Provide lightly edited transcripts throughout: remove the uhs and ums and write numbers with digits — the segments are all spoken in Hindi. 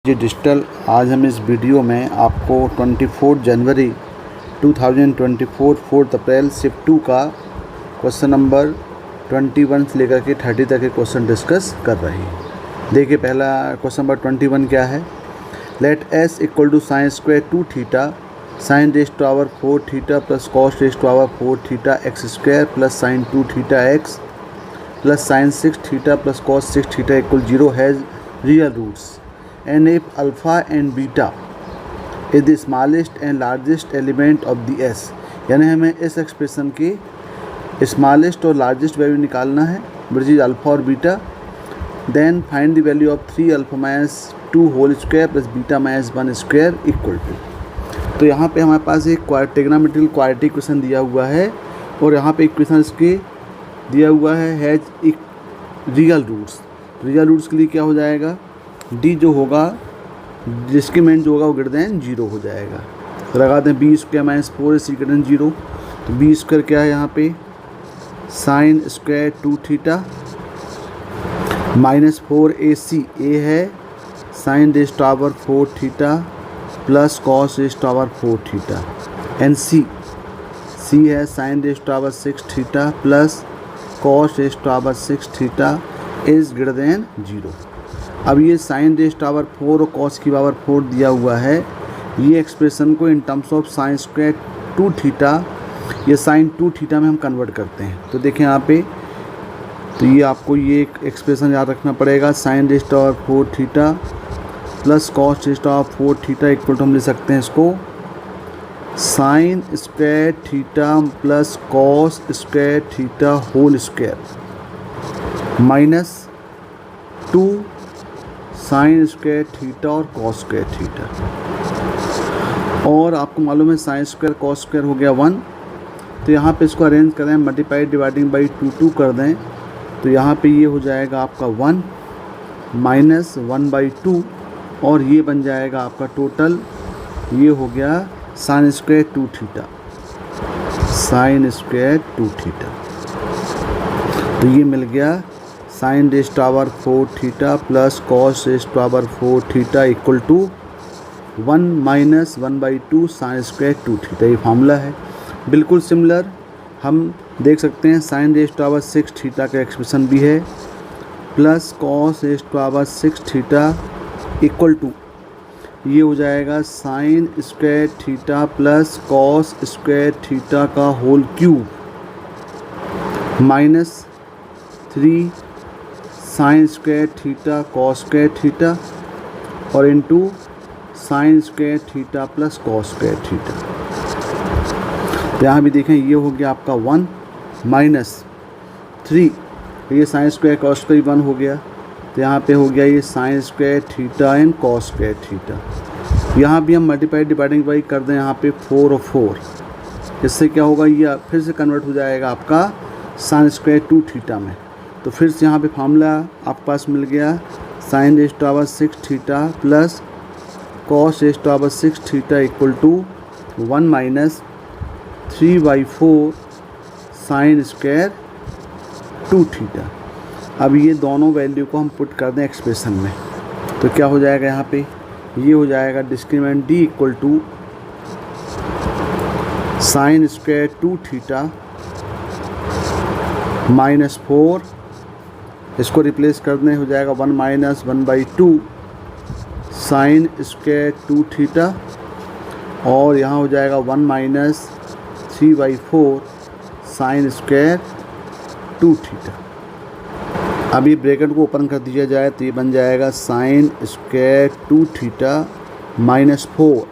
जी डिजिटल। आज हम इस वीडियो में आपको 24 जनवरी 2024 4 अप्रैल शिफ्ट 2 का क्वेश्चन नंबर 21 से लेकर के 30 तक के क्वेश्चन डिस्कस कर रहे हैं। देखिए पहला क्वेश्चन नंबर 21 क्या है। Let S equal to sine square 2 theta sine raise to power 4 theta plus cos raise to power 4 theta x square plus sine 2 theta x plus sine 6 theta plus cos 6 theta equal 0 has real roots and if alpha and beta is the smallest and largest element of the S, यानी हमें इस एक्सप्रेशन की स्मॉलेस्ट और लार्जेस्ट वैल्यू निकालना है विच इज अल्फ़ा और beta. Then find the value of 3 alpha minus 2 whole square plus beta minus 1 square equal to. तो यहाँ पे हमारे पास एक ट्रिग्नोमेट्रिकल क्वाड्रेटिक इक्वेशन दिया हुआ है और यहाँ पे इक्वेशन इसके दिया हुआ है has real roots. Real roots के लिए क्या हो जाएगा, डी जो होगा डिस्क्रिमिनेंट जो होगा वो ग्रेटर देन 0 हो जाएगा। तो लगाते हैं b square minus 4 is greater than 0। तो बी स्क्वायर क्या है यहाँ पे sine square 2 theta minus 4 a c, a है sine raise to power 4 theta plus cos raise to power 4 theta and c, c है sine raise to power 6 theta plus cos raise to power 6 theta is greater than 0। अब ये साइन रेज टू पावर 4 और कॉस की पावर 4 दिया हुआ है। ये एक्सप्रेशन को in terms of sine square 2 theta या साइन 2 थीटा में हम कन्वर्ट करते हैं। तो देखें यहाँ पे, तो ये आपको ये एक एक्सप्रेशन याद रखना पड़ेगा, sine raise to power 4 theta plus cos raise to power 4 theta equal to हम ले सकते हैं इसको sine square theta plus cos square theta whole square minus 2 sine square theta और कॉस स्क्वायर थीटा। और आपको मालूम है साइन स्क्वायर कॉस स्क्वायर हो गया 1। तो यहाँ पे इसको अरेंज करें, मल्टीप्लाई डिवाइडिंग बाई 2 कर दें तो यहाँ पे ये हो जाएगा आपका 1 माइनस 1/2 और ये बन जाएगा आपका टोटल, ये हो गया sine square 2 theta, sine square 2 theta. तो ये मिल गया sine raise to power 4 theta plus cos raise to power 4 theta equal to 1 minus 1/2 sine square 2 theta. ये फार्मूला है। बिल्कुल सिमिलर हम देख सकते हैं sine raise to power 6 theta का एक्सप्रेशन भी है plus cos raise to power 6 theta equal to ये हो जाएगा sine square theta plus cos square theta का whole cube minus 3 sine square theta cos square theta और into sine square theta plus cos square theta. तो यहाँ भी देखें ये हो गया आपका 1 माइनस 3, ये साइन स्क्वायर कॉस स्क्वायर 1 हो गया। तो यहाँ पे हो गया ये sign square theta and cos square theta. यहाँ भी हम मल्टीप्लाई डिवाइडिंग बाई कर दें यहाँ पे 4 और 4, इससे क्या होगा ये फिर से कन्वर्ट हो जाएगा आपका साइन स्क्वायर 2 थीटा में। तो फिर से यहाँ पे फार्मूला आपके पास मिल गया sine raise to power 6 theta plus cos raise to power 6 theta equal to 1 minus 3/4 sine square 2 theta. अब ये दोनों वैल्यू को हम पुट कर दें एक्सप्रेशन में तो क्या हो जाएगा यहाँ पे, ये हो जाएगा discriminant D equal to sine square 2 theta minus 4, इसको रिप्लेस करने हो जाएगा 1 माइनस 1/2 साइन स्क्वायर 2 थीटा और यहाँ हो जाएगा 1 माइनस 3/4 साइन स्क्वायर 2 थीटा। अब ये ब्रैकेट को ओपन कर दिया जाए तो ये बन जाएगा साइन स्क्वायर 2 थीटा माइनस 4,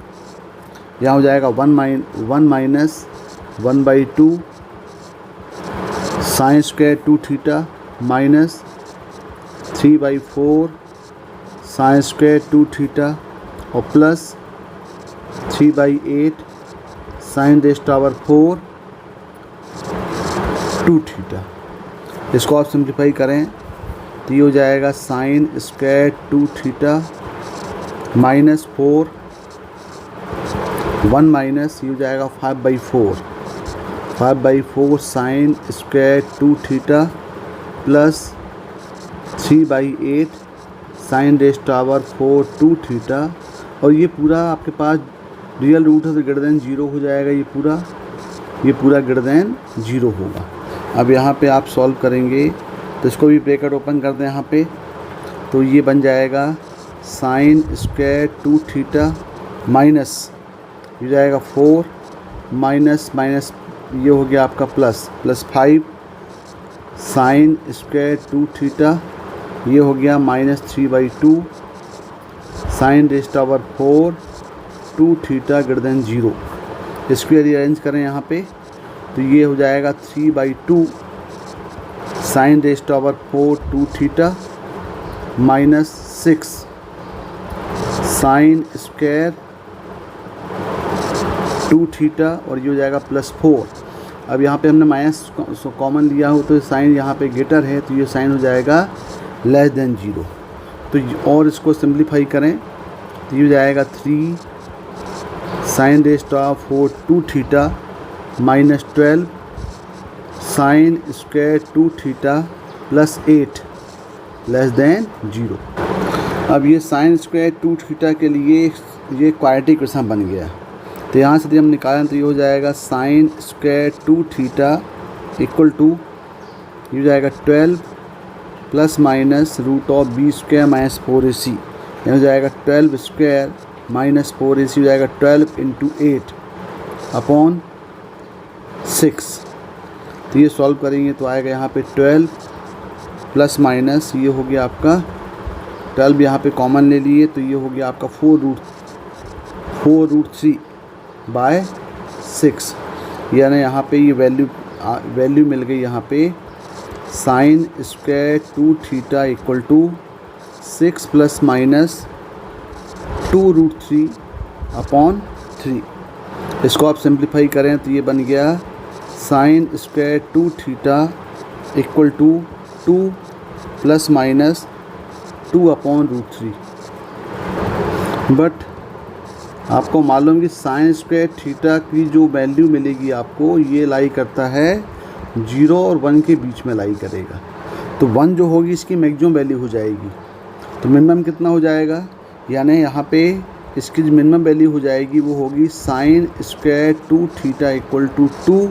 यहाँ हो जाएगा 1 minus 1/2 sine square 2 theta minus 3/4 sine square 2 theta और plus 3/8 sine raise to power 4 2 theta. इसको आप सिंप्लीफाई करें तो ये हो जाएगा sine square 2 theta minus 4 1 minus ये हो जाएगा 5/4 sine square 2 theta plus 3/8 sine raise power 4 2 theta, और ये पूरा आपके पास रियल रूट है तो ग्रेटर देन 0 हो जाएगा, ये पूरा ग्रेटर देन 0 होगा। अब यहाँ पे आप सॉल्व करेंगे तो इसको भी ब्रैकेट ओपन कर दें यहाँ पे, तो ये बन जाएगा साइन स्क्वायर 2 थीटा माइनस ये जाएगा 4 माइनस ये हो गया आपका प्लस 5 साइन स्क्वायर 2 थीटा, ये हो गया -3/2 sine raise power 4 2 theta greater than 0। इसको रीअरेंज करें यहाँ पे तो ये हो जाएगा 3/2 sine raise power 4 2 theta -6 sine square 2 theta, और ये हो जाएगा +4। अब यहाँ पे हमने माइनस कॉमन लिया हो तो साइन यहाँ पे ग्रेटर है तो ये साइन हो जाएगा लेस देन 0। तो और इसको सिंप्लीफाई करें तो ये हो जाएगा 3 sine raise power 4 2 theta -12 sine square 2 theta +8 less than 0। अब ये साइन स्क्वायर 2 थीटा के लिए ये क्वाड्रेटिक इक्वेशन बन गया, तो यहाँ से यदि हम निकालें तो ये हो जाएगा sine square 2 theta equal to ये हो जाएगा 12 प्लस माइनस √b² - 4ac, ये हो जाएगा 12 स्क्वायर - 4ac हो जाएगा 12 × 8 अपॉन 6। तो ये सॉल्व करेंगे तो आएगा यहाँ पे 12 प्लस माइनस ये हो गया आपका 12 यहाँ पे कॉमन ले लिए तो ये हो गया आपका 4√3/6, यानी यहाँ पे ये वैल्यू मिल गई यहाँ पे sine square 2 theta equal to 6 plus minus 2√3/3। इसको आप सिंप्लीफाई करें तो ये बन गया sine square 2 theta equal to 2 plus minus 2/√3। But आपको मालूम कि साइन स्क्वायर थीटा की जो वैल्यू मिलेगी आपको ये लाई करता है 0 और 1 के बीच में लाई करेगा, तो 1 जो होगी इसकी मैक्सिमम वैल्यू हो जाएगी। तो मिनिमम कितना हो जाएगा, यानी यहाँ पे इसकी जो मिनिमम वैल्यू हो जाएगी वो होगी sine square 2 theta equal to 2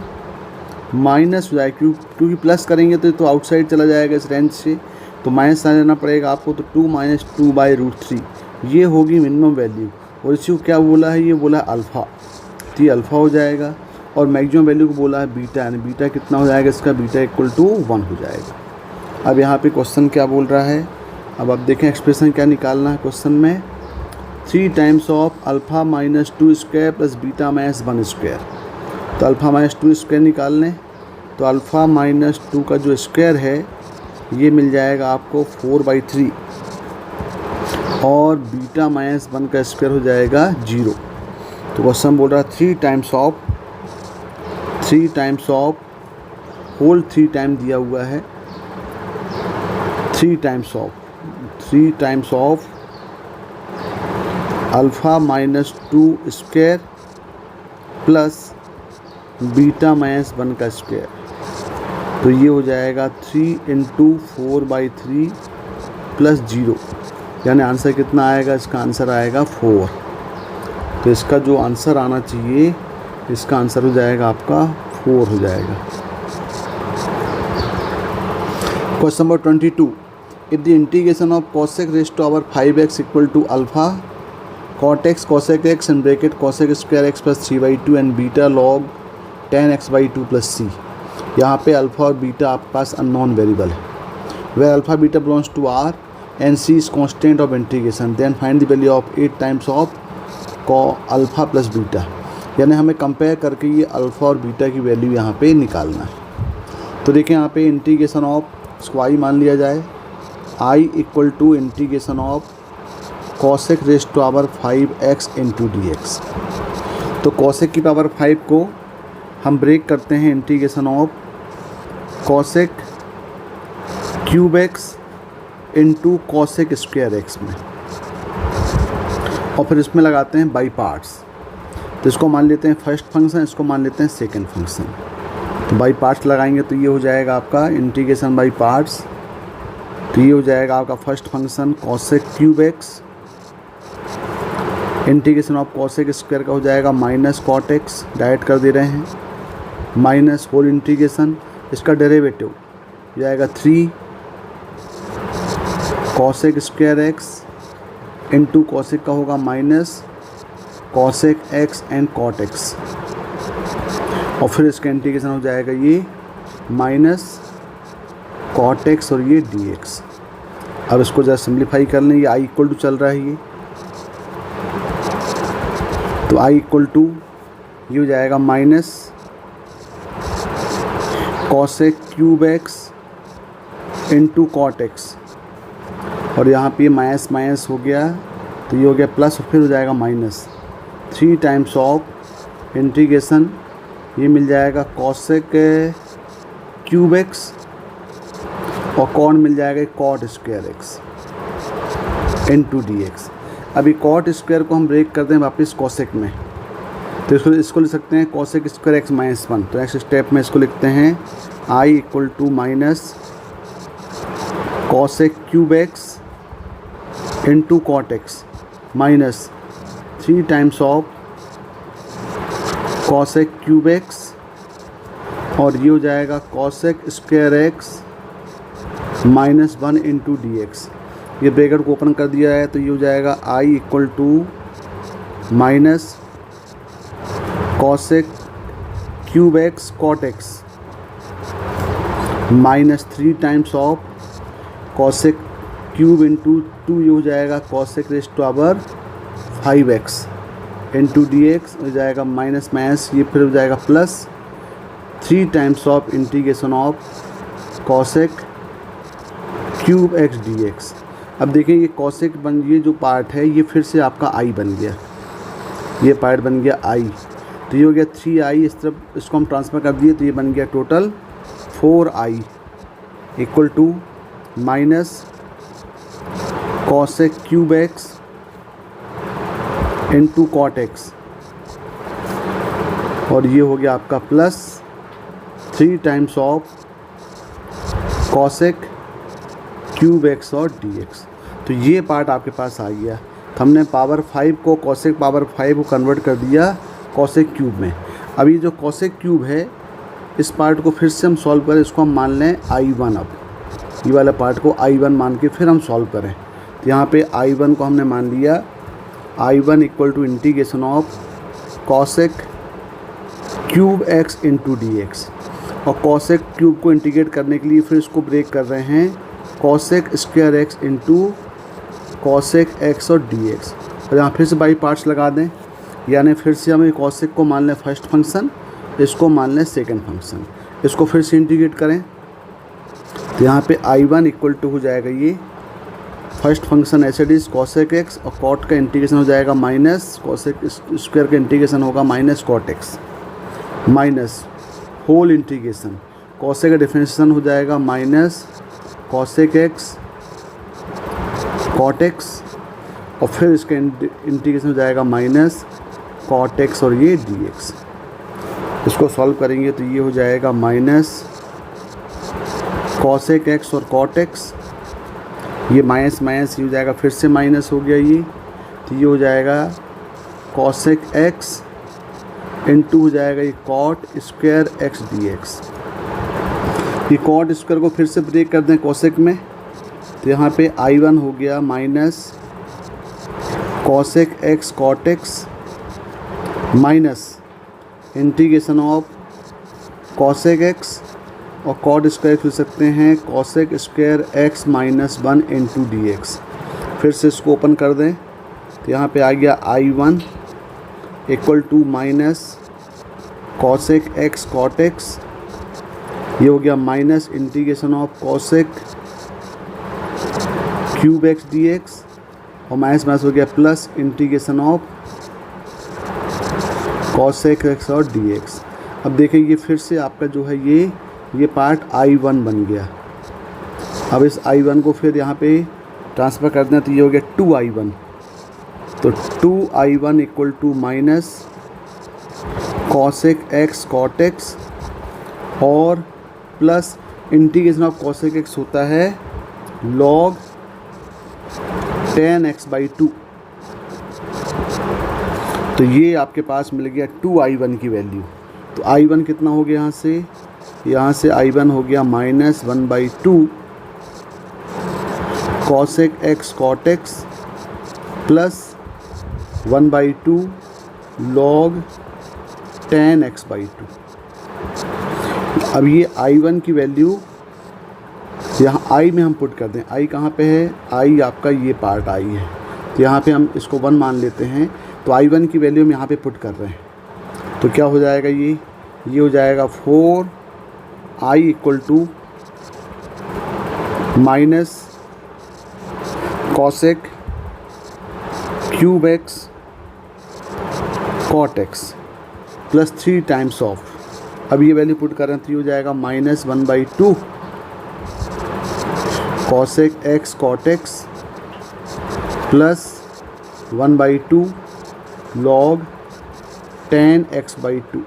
minus हो जाएगा क्योंकि प्लस करेंगे तो आउटसाइड चला जाएगा इस रेंज से, तो माइनस आ लेना पड़ेगा आपको, तो 2 - 2/√3 ये होगी मिनिमम वैल्यू। और इसी को क्या बोला है, ये बोला है अल्फ़ा, तो ये अल्फ़ा हो जाएगा। और मैक्सिमम वैल्यू को बोला है बीटा, यानी बीटा कितना हो जाएगा इसका, बीटा इक्वल टू 1 हो जाएगा। अब यहाँ पे क्वेश्चन क्या बोल रहा है, अब आप देखें एक्सप्रेशन क्या निकालना है क्वेश्चन में, 3 times of alpha - 2² plus beta - 1²। तो अल्फ़ा - 2² निकाल लें तो अल्फ़ा - 2 का जो स्क्वायर है ये मिल जाएगा आपको 4/3 और बीटा - 1 का स्क्वायर हो जाएगा 0। तो क्वेश्चन बोल रहा है 3 टाइम्स ऑफ होल 3 टाइम दिया हुआ है, 3 times of alpha - 2² plus beta - 1 का स्क्वायर, तो ये हो जाएगा 3 × 4/3 प्लस 0, यानी आंसर कितना आएगा, इसका आंसर आएगा 4। तो इसका जो आंसर आना चाहिए इसका आंसर हो जाएगा आपका 4 हो जाएगा। Question number 22, if the integration of cosec raised to power 5x equal to alpha cot x cosec x in bracket cosec square x plus 3/2 and beta log 10x/2 plus c। यहाँ पे अल्फ़ा और बीटा आपके पास अननोन वेरिएबल है, where alpha beta belongs to r and c is constant of integration, then find the value of 8 times of alpha plus beta, यानी हमें कंपेयर करके ये अल्फ़ा और बीटा की वैल्यू यहाँ पे निकालना है। तो देखें यहाँ पे इंटीग्रेशन ऑफ इसको i मान लिया जाए, i equal to integration of cosec raise to power 5x into dx। तो cosec की पावर 5 को हम ब्रेक करते हैं integration of cosec cube x into cosec square x में, और फिर इसमें लगाते हैं बाई पार्ट्स। तो इसको मान लेते हैं फर्स्ट फंक्शन, इसको मान लेते हैं सेकंड फंक्शन। तो बाई पार्ट्स लगाएंगे तो ये हो जाएगा आपका इंटीग्रेशन बाई पार्ट्स तो ये हो जाएगा आपका first function cosec cube x, integration of cosec square का हो जाएगा माइनस कॉट एक्स, डायरेक्ट कर दे रहे हैं, माइनस होल इंटीग्रेशन इसका डेरिवेटिव हो जाएगा 3 cosec square x into cosec का होगा minus cosec x and cot x, और फिर इसका इंटीग्रेशन हो जाएगा ये माइनस कॉट एक्स और ये डी एक्स। अब इसको जरा सिंप्लीफाई कर लें, ये आई इक्वल टू चल रहा है ये, तो आई इक्वल टू ये हो जाएगा minus cosec cube x into cot x, और यहाँ पे माइनस माइनस हो गया तो ये हो गया प्लस, और फिर हो जाएगा माइनस 3 टाइम्स ऑफ इंटीग्रेशन, ये मिल जाएगा कॉसेक क्यूब एक्स और कॉन मिल जाएगा cot square x into d x. अभी कॉट स्क्वायर को हम ब्रेक करते हैं वापस कॉसेक में, तो इसको लिख सकते हैं कॉसेक स्क्वायर एक्स माइनस 1। तो नेक्स्ट स्टेप में इसको लिखते हैं I equal to minus cosec cube x into cot x minus 3 times of cosec cube x, और ये हो जाएगा cosec square x minus 1 into d x. ये ब्रैकेट को ओपन कर दिया है तो ये हो जाएगा I equal to minus cosec cube x cot x minus 3 times of cosec cube into 2, ये हो जाएगा cosec raise to power 5x into d x, हो जाएगा माइनस माइनस, ये फिर हो जाएगा plus 3 times of integration of cosec cube x d x. अब देखिए ये कॉसेक ये जो पार्ट है ये फिर से आपका आई बन गया, ये पार्ट बन गया आई, तो ये हो गया 3i, इस तरफ इसको हम ट्रांसफ़र कर दिए तो ये बन गया total 4i equal to minus cosec cube x into cot x, और ये हो गया आपका plus 3 times of cosec cube x और डी एक्स। तो ये पार्ट आपके पास आ गया, हमने पावर 5 को कॉसेक पावर 5 को कन्वर्ट कर दिया कॉसेक क्यूब में। अभी जो कॉसेक क्यूब है इस पार्ट को फिर से हम सॉल्व करें, इसको हम मान लें I1, अब ये वाला पार्ट को I1 मान के फिर हम सॉल्व करें, तो यहाँ पे I1 को हमने मान लिया I1 equal to integration of cosec cube x into d x, और कॉसेक क्यूब को इंटीग्रेट करने के लिए फिर इसको ब्रेक कर रहे हैं cosec square x into cosec x और डी एक्स, और यहाँ फिर से बाई पार्ट्स लगा दें, यानी फिर से हमें कॉसेक को मान लें फर्स्ट फंक्शन, इसको मान लें सेकंड फंक्शन, इसको फिर से इंटीग्रेट करें, तो यहाँ पे I1 इक्वल टू हो जाएगा ये first function as it is cosec x, और कॉट का इंटीग्रेशन हो जाएगा माइनस कॉसेक स्क्वायर का इंटीग्रेशन होगा minus cot x minus whole integration cosec का डिफरेंशिएशन हो जाएगा minus cosec x cot x, और फिर इसका इंटीग्रेशन हो जाएगा माइनस कॉट एक्स और ये डी एक्स। इसको सॉल्व करेंगे तो ये हो जाएगा माइनस कॉसेक एक्स और कॉट एक्स, ये माइनस माइनस ये हो जाएगा फिर से माइनस हो गया ये, तो ये हो जाएगा कॉसेक एक्स इंटू हो जाएगा ये cot square x d x. ये कॉट स्क्वायर को फिर से ब्रेक कर दें कॉसेक में, तो यहाँ पे I1 हो गया minus cosec x cot x minus integration of cosec x और कॉट स्क्वायर लिख सकते हैं cosec square x minus 1 into d x. फिर से इसको ओपन कर दें तो यहाँ पे आ गया I1 equal to minus cosec x cot x, ये हो गया minus integration of cosec cube x d x, और माइनस माइनस हो गया plus integration of cosec x और डी एक्स। अब देखिए ये फिर से आपका जो है ये पार्ट I1 बन गया। अब इस I1 को फिर यहाँ पे ट्रांसफ़र कर दें तो ये हो गया 2I1, तो 2I1 equal to minus cosec x cot x और plus integration of cosec x होता है log 10x/2। तो ये आपके पास मिल गया 2i1 की वैल्यू। तो i1 कितना हो गया यहाँ से i1 हो गया -1/2 cosec x cot x plus 1/2 log 10x/2। अब ये i1 की वैल्यू यहाँ i में हम पुट कर दें। i कहाँ पे है? i आपका ये पार्ट i है, तो यहाँ पे हम इसको 1 मान लेते हैं। तो i1 की वैल्यू हम यहाँ पे पुट कर रहे हैं, तो क्या हो जाएगा? ये हो जाएगा 4i = minus cosec cube x cot x plus 3 times of. अब ये वैल्यू पुट कर रहे हैं तो ये हो जाएगा -1/2 cosec x cot x plus 1/2 log 10x/2।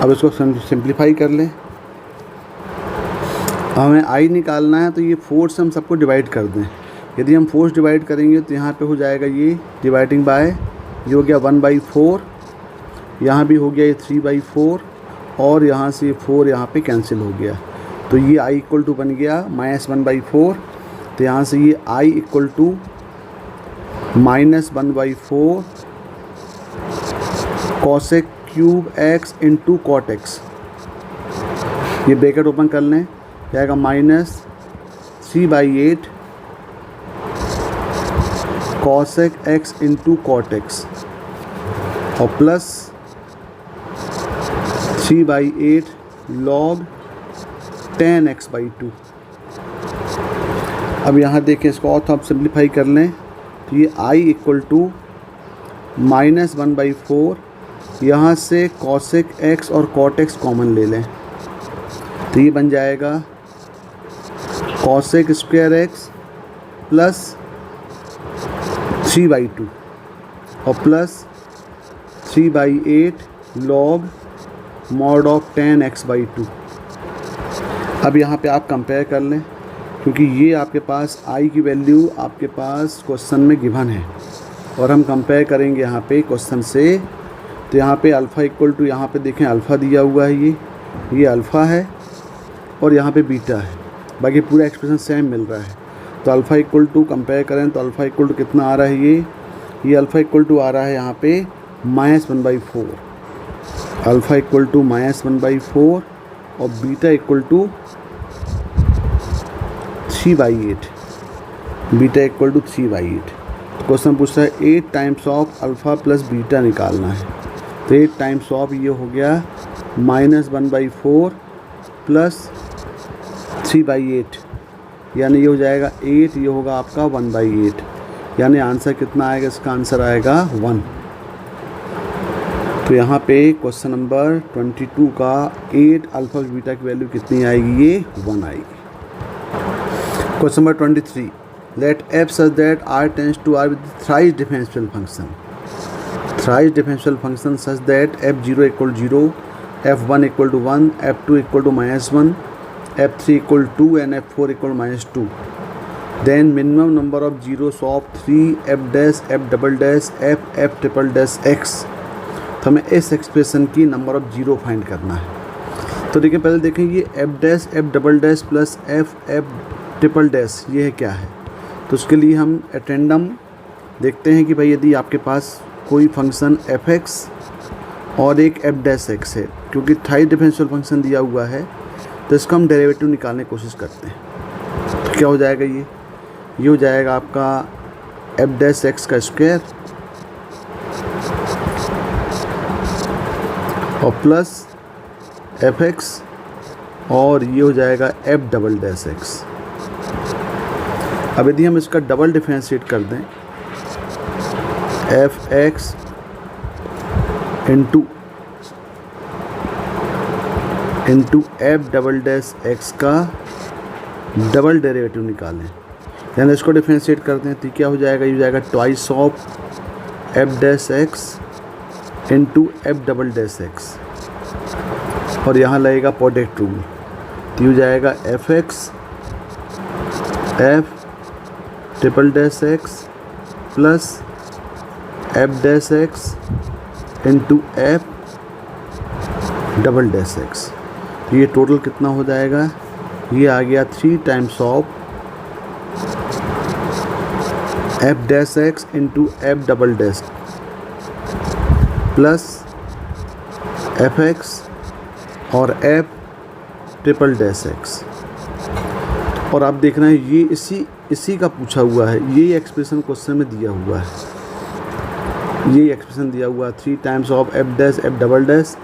अब इसको सिंप्लीफाई कर लें। हमें i निकालना है, तो ये 4 से हम सबको डिवाइड कर दें। यदि हम 4 डिवाइड करेंगे तो यहाँ पे हो जाएगा ये डिवाइडिंग बाय, ये हो गया 1/4, यहाँ भी हो गया ये 3/4, और यहाँ से 4 यहाँ पे कैंसिल हो गया। तो ये i = बन गया -1/4। तो यहाँ से ये i = -1/4 cosec cube x × cot x। ये ब्रैकेट ओपन कर लें, जाएगा -3/8 cosec x × cot x और प्लस 3/8 log 10x/2। अब यहाँ देखें, इसको और तो आप सिंप्लीफाई कर लें, तो ये i = -1/4, यहाँ से cosec x और cot x कॉमन ले लें, तो ये बन जाएगा cosec स्क्वायर x प्लस 3/2 और plus 3/8 log mod of 10x/2। अब यहाँ पे आप कंपेयर कर लें, क्योंकि ये आपके पास i की वैल्यू आपके पास क्वेश्चन में गिवन है, और हम कंपेयर करेंगे यहाँ पे क्वेश्चन से। तो यहाँ पे अल्फ़ा = यहाँ पे देखें अल्फ़ा दिया हुआ है, ये अल्फ़ा है और यहाँ पे बीटा है, बाकी पूरा एक्सप्रेशन सेम मिल रहा है। तो अल्फ़ा = कंपेयर करें तो अल्फ़ा = कितना आ रहा है? ये अल्फ़ा = आ रहा है यहाँ पे -1/4, अल्फ़ा = -1/4 और बीटा = 3/8, बीटा = 3/8। तो क्वेश्चन पूछता है 8 times of alpha plus beta निकालना है। तो 8 टाइम्स ऑफ ये हो गया -1/4 प्लस 3/8, यानी ये हो जाएगा 8, ये होगा आपका 1/8, यानी आंसर कितना आएगा? इसका आंसर आएगा 1। तो यहाँ पे क्वेश्चन नंबर 22 का 8 अल्फ़ा बीटा की वैल्यू कितनी आएगी? ये 1 आएगी। Question number 23, let f such that r tends to r with thrice differential function such that f0 = 0, f1 = 1, f2 = -1, f3 = 2 and f4 = -2. Then minimum number of zeros of 3 f dash f double dash f f triple dash x। तो हमें इस एक्सप्रेशन की नंबर ऑफ जीरो फाइंड करना है। तो देखिए, पहले देखें ये f dash f double dash plus f f triple dash ये है क्या है। तो उसके लिए हम एटेंडम देखते हैं कि भाई यदि आपके पास कोई फंक्शन f(x) और एक f डैश x है, क्योंकि थ्राइस डिफरेंशियल फंक्शन दिया हुआ है, तो इसका हम डेरिवेटिव निकालने की कोशिश करते हैं। तो क्या हो जाएगा? ये हो जाएगा आपका f डैश x का स्क्वायर और प्लस f(x) और ये हो जाएगा f डबल डैश x। अब यदि हम इसका डबल डिफरेंशिएट कर दें, f(x) into f double dash x का डबल डेरिवेटिव निकालें, यानी इसको डिफरेंशिएट करते हैं तो क्या हो जाएगा? ये हो जाएगा twice of f dash x into f double dash x, और यहाँ लगेगा प्रोडक्ट रूल, तो ये हो जाएगा f(x) F triple dash x plus F dash x into f double dash x. ये टोटल कितना हो जाएगा, ये आ गया 3 times of f dash x into f double dash plus F x और एफ ट्रिपल डैश एक्स। और आप देख रहे हैं ये इसी का पूछा हुआ है, ये एक्सप्रेशन क्वेश्चन में दिया हुआ है, ये एक्सप्रेशन दिया हुआ है 3 times of f dash F double dash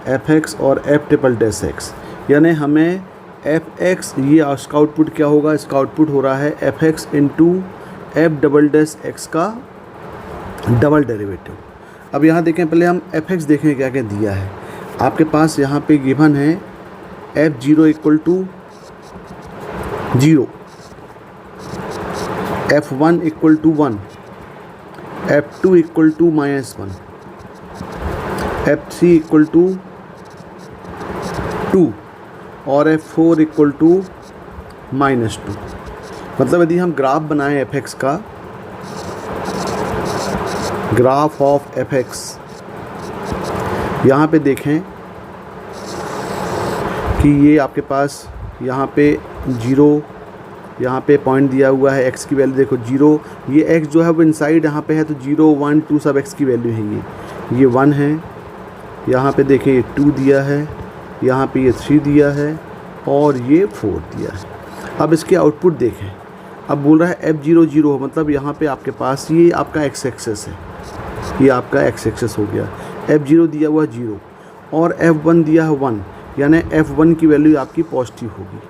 F x और एफ ट्रिपल डैश एक्स। यानी हमें एफ एक्स, ये इसका आउटपुट क्या होगा, इसका आउटपुट हो रहा है f x into f double dash x का डबल डेरिवेटिव। अब यहाँ देखें, पहले हम एफ एक्स देखें क्या क्या दिया है। आपके पास यहाँ पे गिवन है f zero equal to 0, f one equal to 1, f two equal to -1, f three equal to 2 और एफ फोर इक्वल टू -2। मतलब यदि हम ग्राफ बनाएं एफ एक्स का, ग्राफ ऑफ एफ एक्स, यहाँ पे देखें कि ये आपके पास यहाँ पे 0, यहाँ पे पॉइंट दिया हुआ है, एक्स की वैल्यू देखो 0, ये एक्स जो है वो इनसाइड यहाँ पे है तो 0 1 2 सब एक्स की वैल्यू है। ये 1 है, यहाँ पे देखें ये 2 दिया है, यहाँ पे ये 3 दिया है और ये 4 दिया है। अब इसके आउटपुट देखें, अब बोल रहा है F0 0, मतलब यहाँ पे आपके पास ये आपका एक्स एक्सेस है, ये आपका एक्स एक्सेस हो गया। F0 दिया हुआ 0 और F1 दिया है 1, यानी F1 की वैल्यू आपकी पॉजिटिव होगी।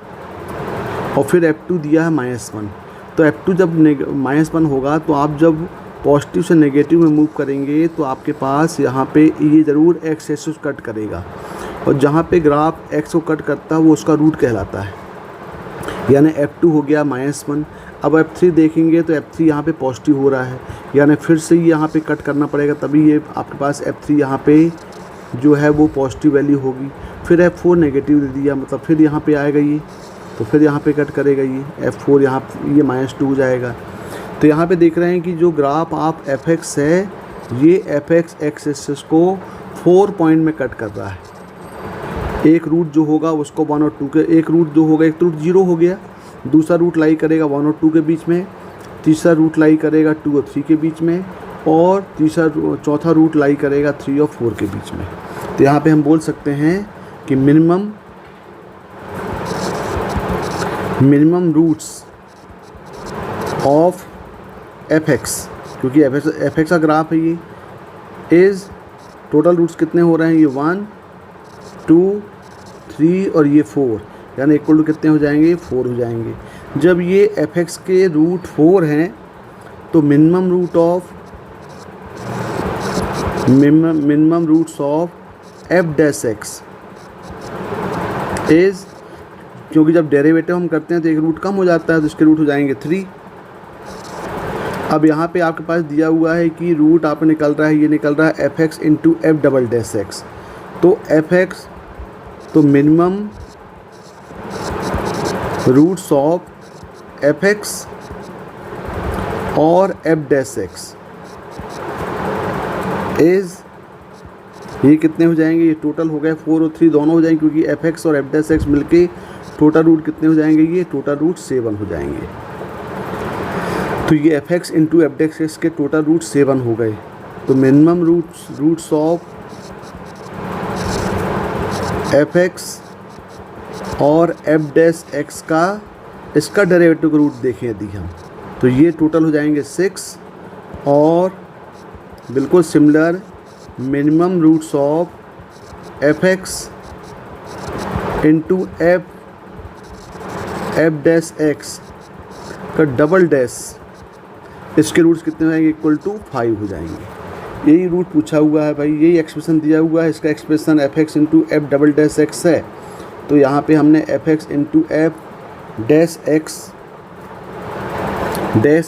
और फिर F2 दिया है -1, तो F2 जब -1 होगा तो आप जब पॉजिटिव से नेगेटिव में मूव करेंगे तो आपके पास यहाँ पे ये ज़रूर एक्स एक्सिस कट करेगा, और जहाँ पे ग्राफ एक्स को कट करता है वो उसका रूट कहलाता है। यानी F2 हो गया -1। अब F3 देखेंगे तो F3 यहाँ पे पॉजिटिव हो रहा है, यानी फिर से यहाँ पे कट करना पड़ेगा, तभी ये आपके पास F3 यहाँ पे जो है वो पॉजिटिव वैल्यू होगी। फिर F4 नेगेटिव दे दिया, मतलब फिर यहाँ पे आएगा ये, तो फिर यहाँ पे कट करेगा ये F4, यहाँ ये -2 हो जाएगा। तो यहाँ पे देख रहे हैं कि जो ग्राफ आप एफ एक्स है, ये एफ एक्स एक्स एक्सिस को 4 पॉइंट में कट कर रहा है। एक रूट जो होगा उसको 1 और 2 के, एक रूट जो होगा, एक रूट 0 हो गया, दूसरा रूट लाई करेगा 1 और 2 के बीच में, तीसरा रूट लाई करेगा 2 और 3 के बीच में, और चौथा रूट लाई करेगा 3 और 4 के बीच में। तो यहाँ पे हम बोल सकते हैं कि minimum roots of f x, क्योंकि एफ एक्स का ग्राफ है ये, इज़ टोटल रूट्स कितने हो रहे हैं, ये 1 2 3 और ये 4, यानी इक्वल टू कितने हो जाएंगे, 4 हो जाएंगे। जब ये एफ एक्स के रूट 4 हैं तो minimum roots of f dash x is, क्योंकि जब डेरिवेटिव हम करते हैं तो एक रूट कम हो जाता है तो इसके रूट हो जाएंगे 3। अब यहाँ पे आपके पास दिया हुआ है कि रूट आप निकल रहा है, ये निकल रहा है f x into f double dash x. तो एफ एक्स, तो minimum roots of f x और एफ डैश एक्स इज़, ये कितने हो जाएंगे, ये टोटल हो गए 4 और 3 दोनों हो जाएंगे, क्योंकि एफ एक्स और एफ डैश एक्स मिलके टोटल रूट कितने हो जाएंगे, ये टोटल रूट 7 हो जाएंगे। तो ये f x into f dash x के टोटल रूट 7 हो गए। तो minimum roots of f x और एफ डैश एक्स का, इसका डेरिवेटिव का रूट देखें यदि हम, तो ये टोटल हो जाएंगे 6, और बिल्कुल similar minimum roots of f x into f dash x का डबल डैश, इसके रूट्स कितने हो जाएंगे, इक्वल टू 5 हो जाएंगे। यही रूट पूछा हुआ है भाई, यही एक्सप्रेशन दिया हुआ है, इसका expression F x into f double dash x है। तो यहाँ पे हमने F x into f dash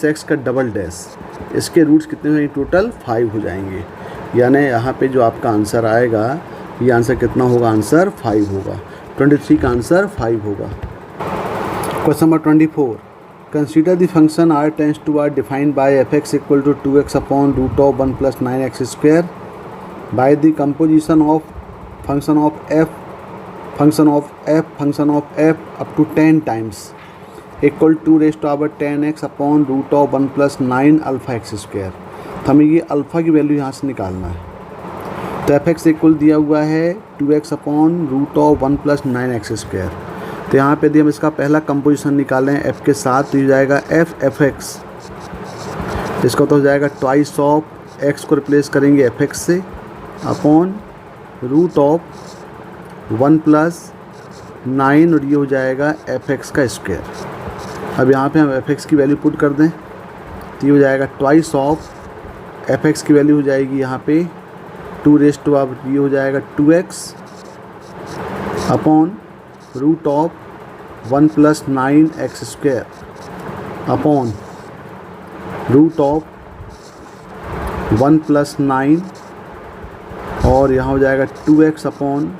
x का डबल डैश, इसके रूट्स कितने होंगे, टोटल 5 हो जाएंगे। यानी यहाँ पे जो आपका आंसर आएगा, ये आंसर कितना होगा, आंसर 5 होगा। 23 का आंसर 5 होगा। Question number 24, consider the function r tends to r defined by f(x) equal to 2x upon root of 1 plus 9x square by the composition of function of f up to 10 times equal to raised power 10x upon root of 1 plus 9 alpha x square. तो हमें ये अल्फ़ा की वैल्यू यहाँ से निकालना है। तो f(x) इक्वल दिया हुआ है 2x upon root of 1 plus 9x square. तो यहाँ पे यदि हम इसका पहला कंपोजिशन निकालें f के साथ तो ये जाएगा f(x), इसका तो हो जाएगा ट्वाइस ऑफ x को रिप्लेस करेंगे f(x) से अपॉन रूट ऑफ 1 प्लस 9 और ये हो जाएगा f(x) का स्क्वायर। अब यहाँ पे हम f(x) की वैल्यू पुट कर दें तो ये हो जाएगा ट्वाइस ऑफ f(x) की वैल्यू हो जाएगी यहाँ पे 2 रेज़ टू अब ये हो जाएगा 2x upon root of 1 plus 9x square upon root of 1 plus 9 और यहाँ हो जाएगा 2x upon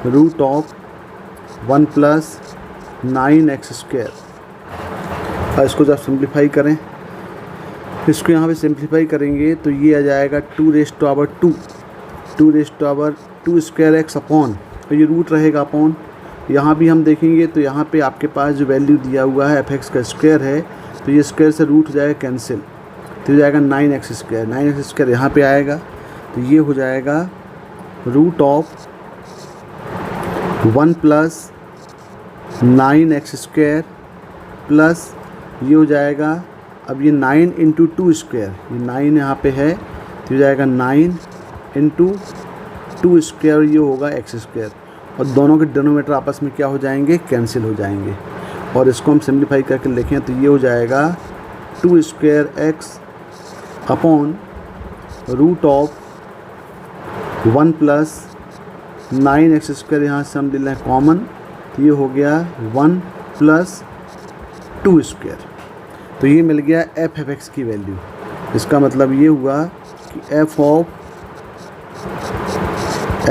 root of 1 plus 9x square. और इसको जब सिंप्लीफाई करें, इसको यहाँ पे सिंप्लीफाई करेंगे तो ये आ जाएगा 2 raise to power 2 square x upon, तो ये रूट रहेगा अपॉन, यहाँ भी हम देखेंगे तो यहाँ पे आपके पास जो वैल्यू दिया हुआ है f(x) का स्क्वायर है तो ये स्क्वायर से रूट हो जाएगा कैंसिल, तो हो जाएगा 9x स्क्वायर यहाँ पे आएगा तो ये हो जाएगा root of 1 plus 9x square plus ये हो जाएगा, अब ये 9 इंटू 2 स्क्वायर, ये 9 यहाँ पे है तो हो जाएगा 9 इंटू 2 स्क्वायर, ये होगा x स्क्वायर और दोनों के डिनोमिनेटर आपस में क्या हो जाएंगे, कैंसिल हो जाएंगे। और इसको हम सिंप्लीफाई करके लिखें तो ये हो जाएगा 2 square x upon root of 1 plus 9x square, यहाँ से हम ले लें कॉमन तो ये हो गया 1 प्लस 2 स्क्वायर। तो ये मिल गया f(x) की वैल्यू। इसका मतलब ये हुआ कि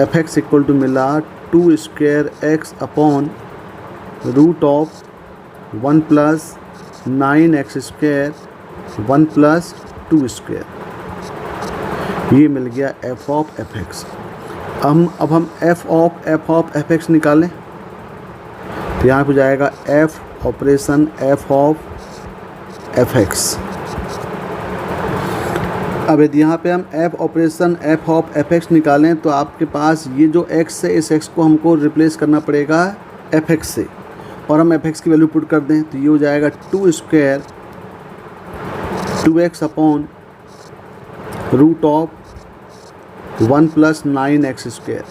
f(x) इक्वल टू मिला 2 square x upon root of 1 plus 9x square 1 plus 2 square, ये मिल गया f(x). अब हम f ऑफ f(x) निकालें तो यहाँ पे जाएगा f operation f of f(x). अब यदि यहाँ पे हम f operation f of f(x) निकालें तो आपके पास ये जो x है इस x को हमको रिप्लेस करना पड़ेगा f(x) से और हम f(x) की वैल्यू पुट कर दें तो ये हो जाएगा 2 square 2x upon root of 1 plus 9x square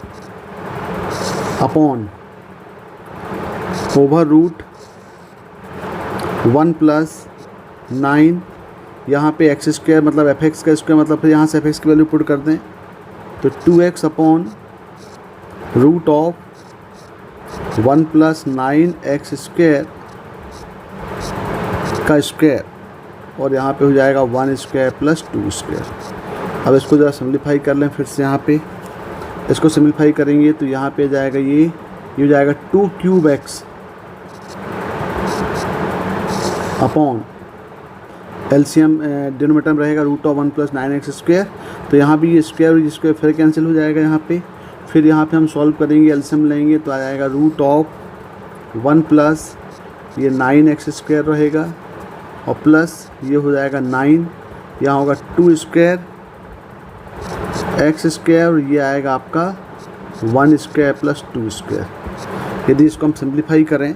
upon over root 1 plus 9, यहाँ पे x स्क्वायर मतलब f(x) का स्क्वायर मतलब फिर यहाँ से f(x) की वैल्यू पुट कर दें तो 2x upon root of 1 plus 9x square का स्क्वायर और यहाँ पे हो जाएगा 1 स्क्वायर प्लस 2 स्क्वायर। अब इसको ज़रा सिम्प्लीफाई कर लें फिर से, यहाँ पे इसको सिम्प्लीफाई करेंगे तो यहाँ पे जाएगा ये हो जाएगा 2 cube x upon LCM denominator में रहेगा root of 1 plus 9x square, तो यहाँ भी ये स्क्वायर फिर कैंसिल हो जाएगा यहाँ पे। फिर यहाँ पे हम सॉल्व करेंगे, एलसीएम लेंगे तो आ जाएगा रूट ऑफ 1 प्लस ये 9x स्क्वायर रहेगा और प्लस ये हो जाएगा 9, यहाँ होगा 2 स्क्वायर x स्क्वायर और ये आएगा आपका 1 स्क्वायर प्लस 2 स्क्वायर। यदि इसको हम सिंप्लीफाई करें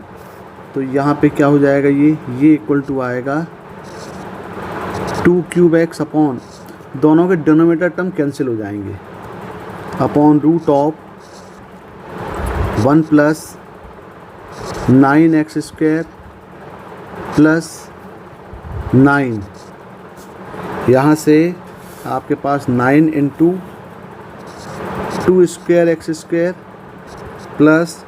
तो यहाँ पे क्या हो जाएगा, ये इक्वल टू आएगा 2 क्यूब x अपॉन, दोनों के डिनोमिनेटर टर्म कैंसिल हो जाएंगे, upon root of 1 plus 9x square plus 9, यहाँ से आपके पास 9 into 2 square x square plus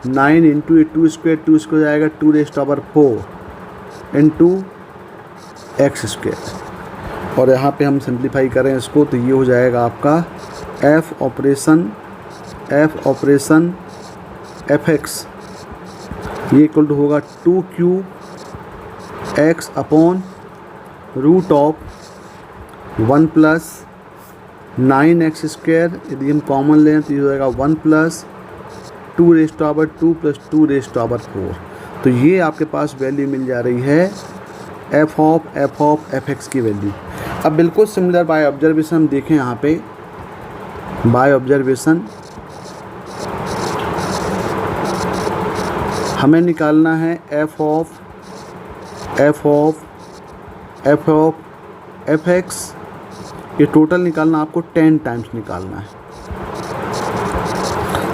9 into 2 square जाएगा 2 raise to power 4 into x square. और यहाँ पे हम सिंप्लीफाई करें इसको तो ये हो जाएगा आपका f ऑपरेशन f(x) ये इक्वल टू होगा 2 cube x upon root of 1 plus 9x square, यदि हम कॉमन लें तो ये हो जाएगा 1 plus 2 raise to power 2 plus 2 raise to power 4। तो ये आपके पास वैल्यू मिल जा रही है एफ ऑफ एफ एक्स की वैल्यू। अब बिल्कुल सिमिलर बाय ऑब्जर्वेशन हम देखें, यहाँ पे बाय ऑब्जर्वेशन हमें निकालना है एफ ऑफ एफ एक्स। ये टोटल निकालना आपको 10 टाइम्स निकालना है।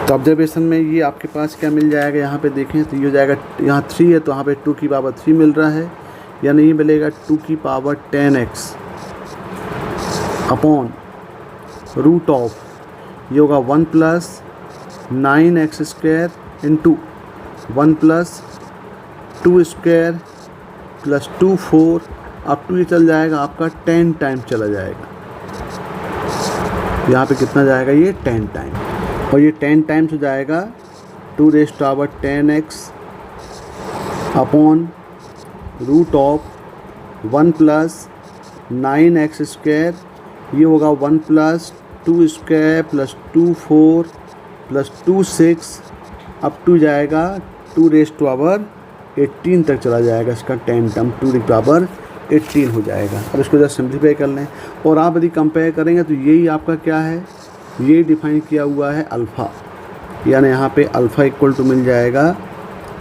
तो ऑब्जर्वेशन में ये आपके पास क्या मिल जाएगा, यहाँ पे देखें तो ये हो जाएगा, यहाँ 3 है तो यहाँ पे 2 की पावर 3 मिल रहा है, यानी ये मिलेगा 2 की power 10x upon root of, ये होगा 1 plus 9x square into 1 plus 2 square plus 2 4 up to ये चल जाएगा आपका 10 टाइम चला जाएगा। यहाँ पे कितना जाएगा, ये 10 टाइम, और ये 10 टाइम्स हो जाएगा 2 raise to power 10x upon root of 1 plus 9x square, ये होगा 1 plus 2 square plus 2 4 plus 2 6 up to जाएगा 2 रेज़ टू पावर 18 तक चला जाएगा। इसका 10 टर्म 2 रेज़ टू पावर 18 हो जाएगा। अब इसको जरा सिंप्लीफाई कर लें, और आप यदि कंपेयर करेंगे तो यही आपका क्या है, ये डिफाइन किया हुआ है अल्फ़ा, यानी यहाँ पे अल्फ़ा इक्वल टू मिल जाएगा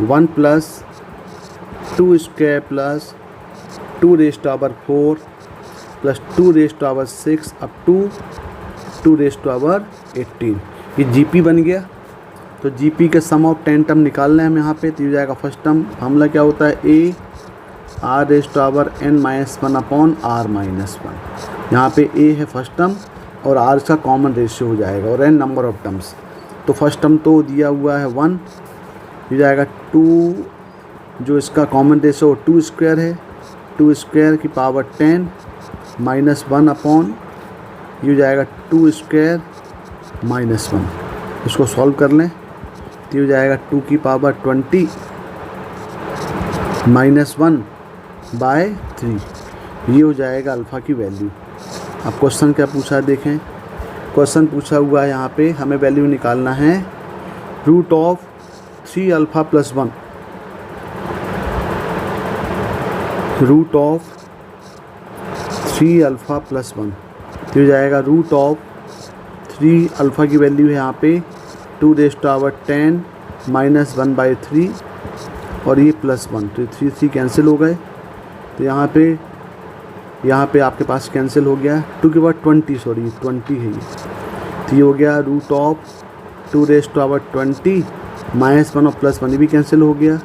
1 plus 2 square plus 2 raise to power 4 plus 2 raise to power 6 up to 2 raise to power 18। ये जीपी बन गया। तो जीपी के सम ऑफ 10 टर्म निकालना है हम यहाँ पे, तो ये जाएगा फर्स्ट टर्म फार्मूला क्या होता है, a r raise to power n-1 upon r minus 1। यहाँ पे a है फर्स्ट टर्म और r का कॉमन रेशियो हो जाएगा, और n नंबर ऑफ टर्म्स। तो फर्स्ट टर्म तो दिया हुआ है 1, ये जाएगा 2, जो इसका कॉमन रेशियो 2 स्क्वायर है, 2 स्क्वायर की पावर 10 माइनस 1 अपॉन, ये जाएगा 2 स्क्वायर माइनस 1। इसको सॉल्व कर लें तो ये जाएगा 2 की पावर 20 माइनस 1 बाय 3। ये हो जाएगा अल्फ़ा की वैल्यू। अब क्वेश्चन क्या पूछा है देखें, क्वेश्चन पूछा हुआ है यहाँ पे हमें वैल्यू निकालना है root of 3 alpha plus 1, root of 3 alpha plus 1। तो हो जाएगा रूट ऑफ 3 अल्फ़ा की वैल्यू है यहाँ पे 2 raise to power 10 minus 1 by 3, और ये प्लस 1, तो 3 कैंसिल हो गए। तो यहाँ पे आपके पास कैंसिल हो गया 2 के बाद 20, सॉरी 20 है ये, तो ये हो गया root of 2 raise to power 20 minus 1 और प्लस 1, ये भी कैंसिल हो गया।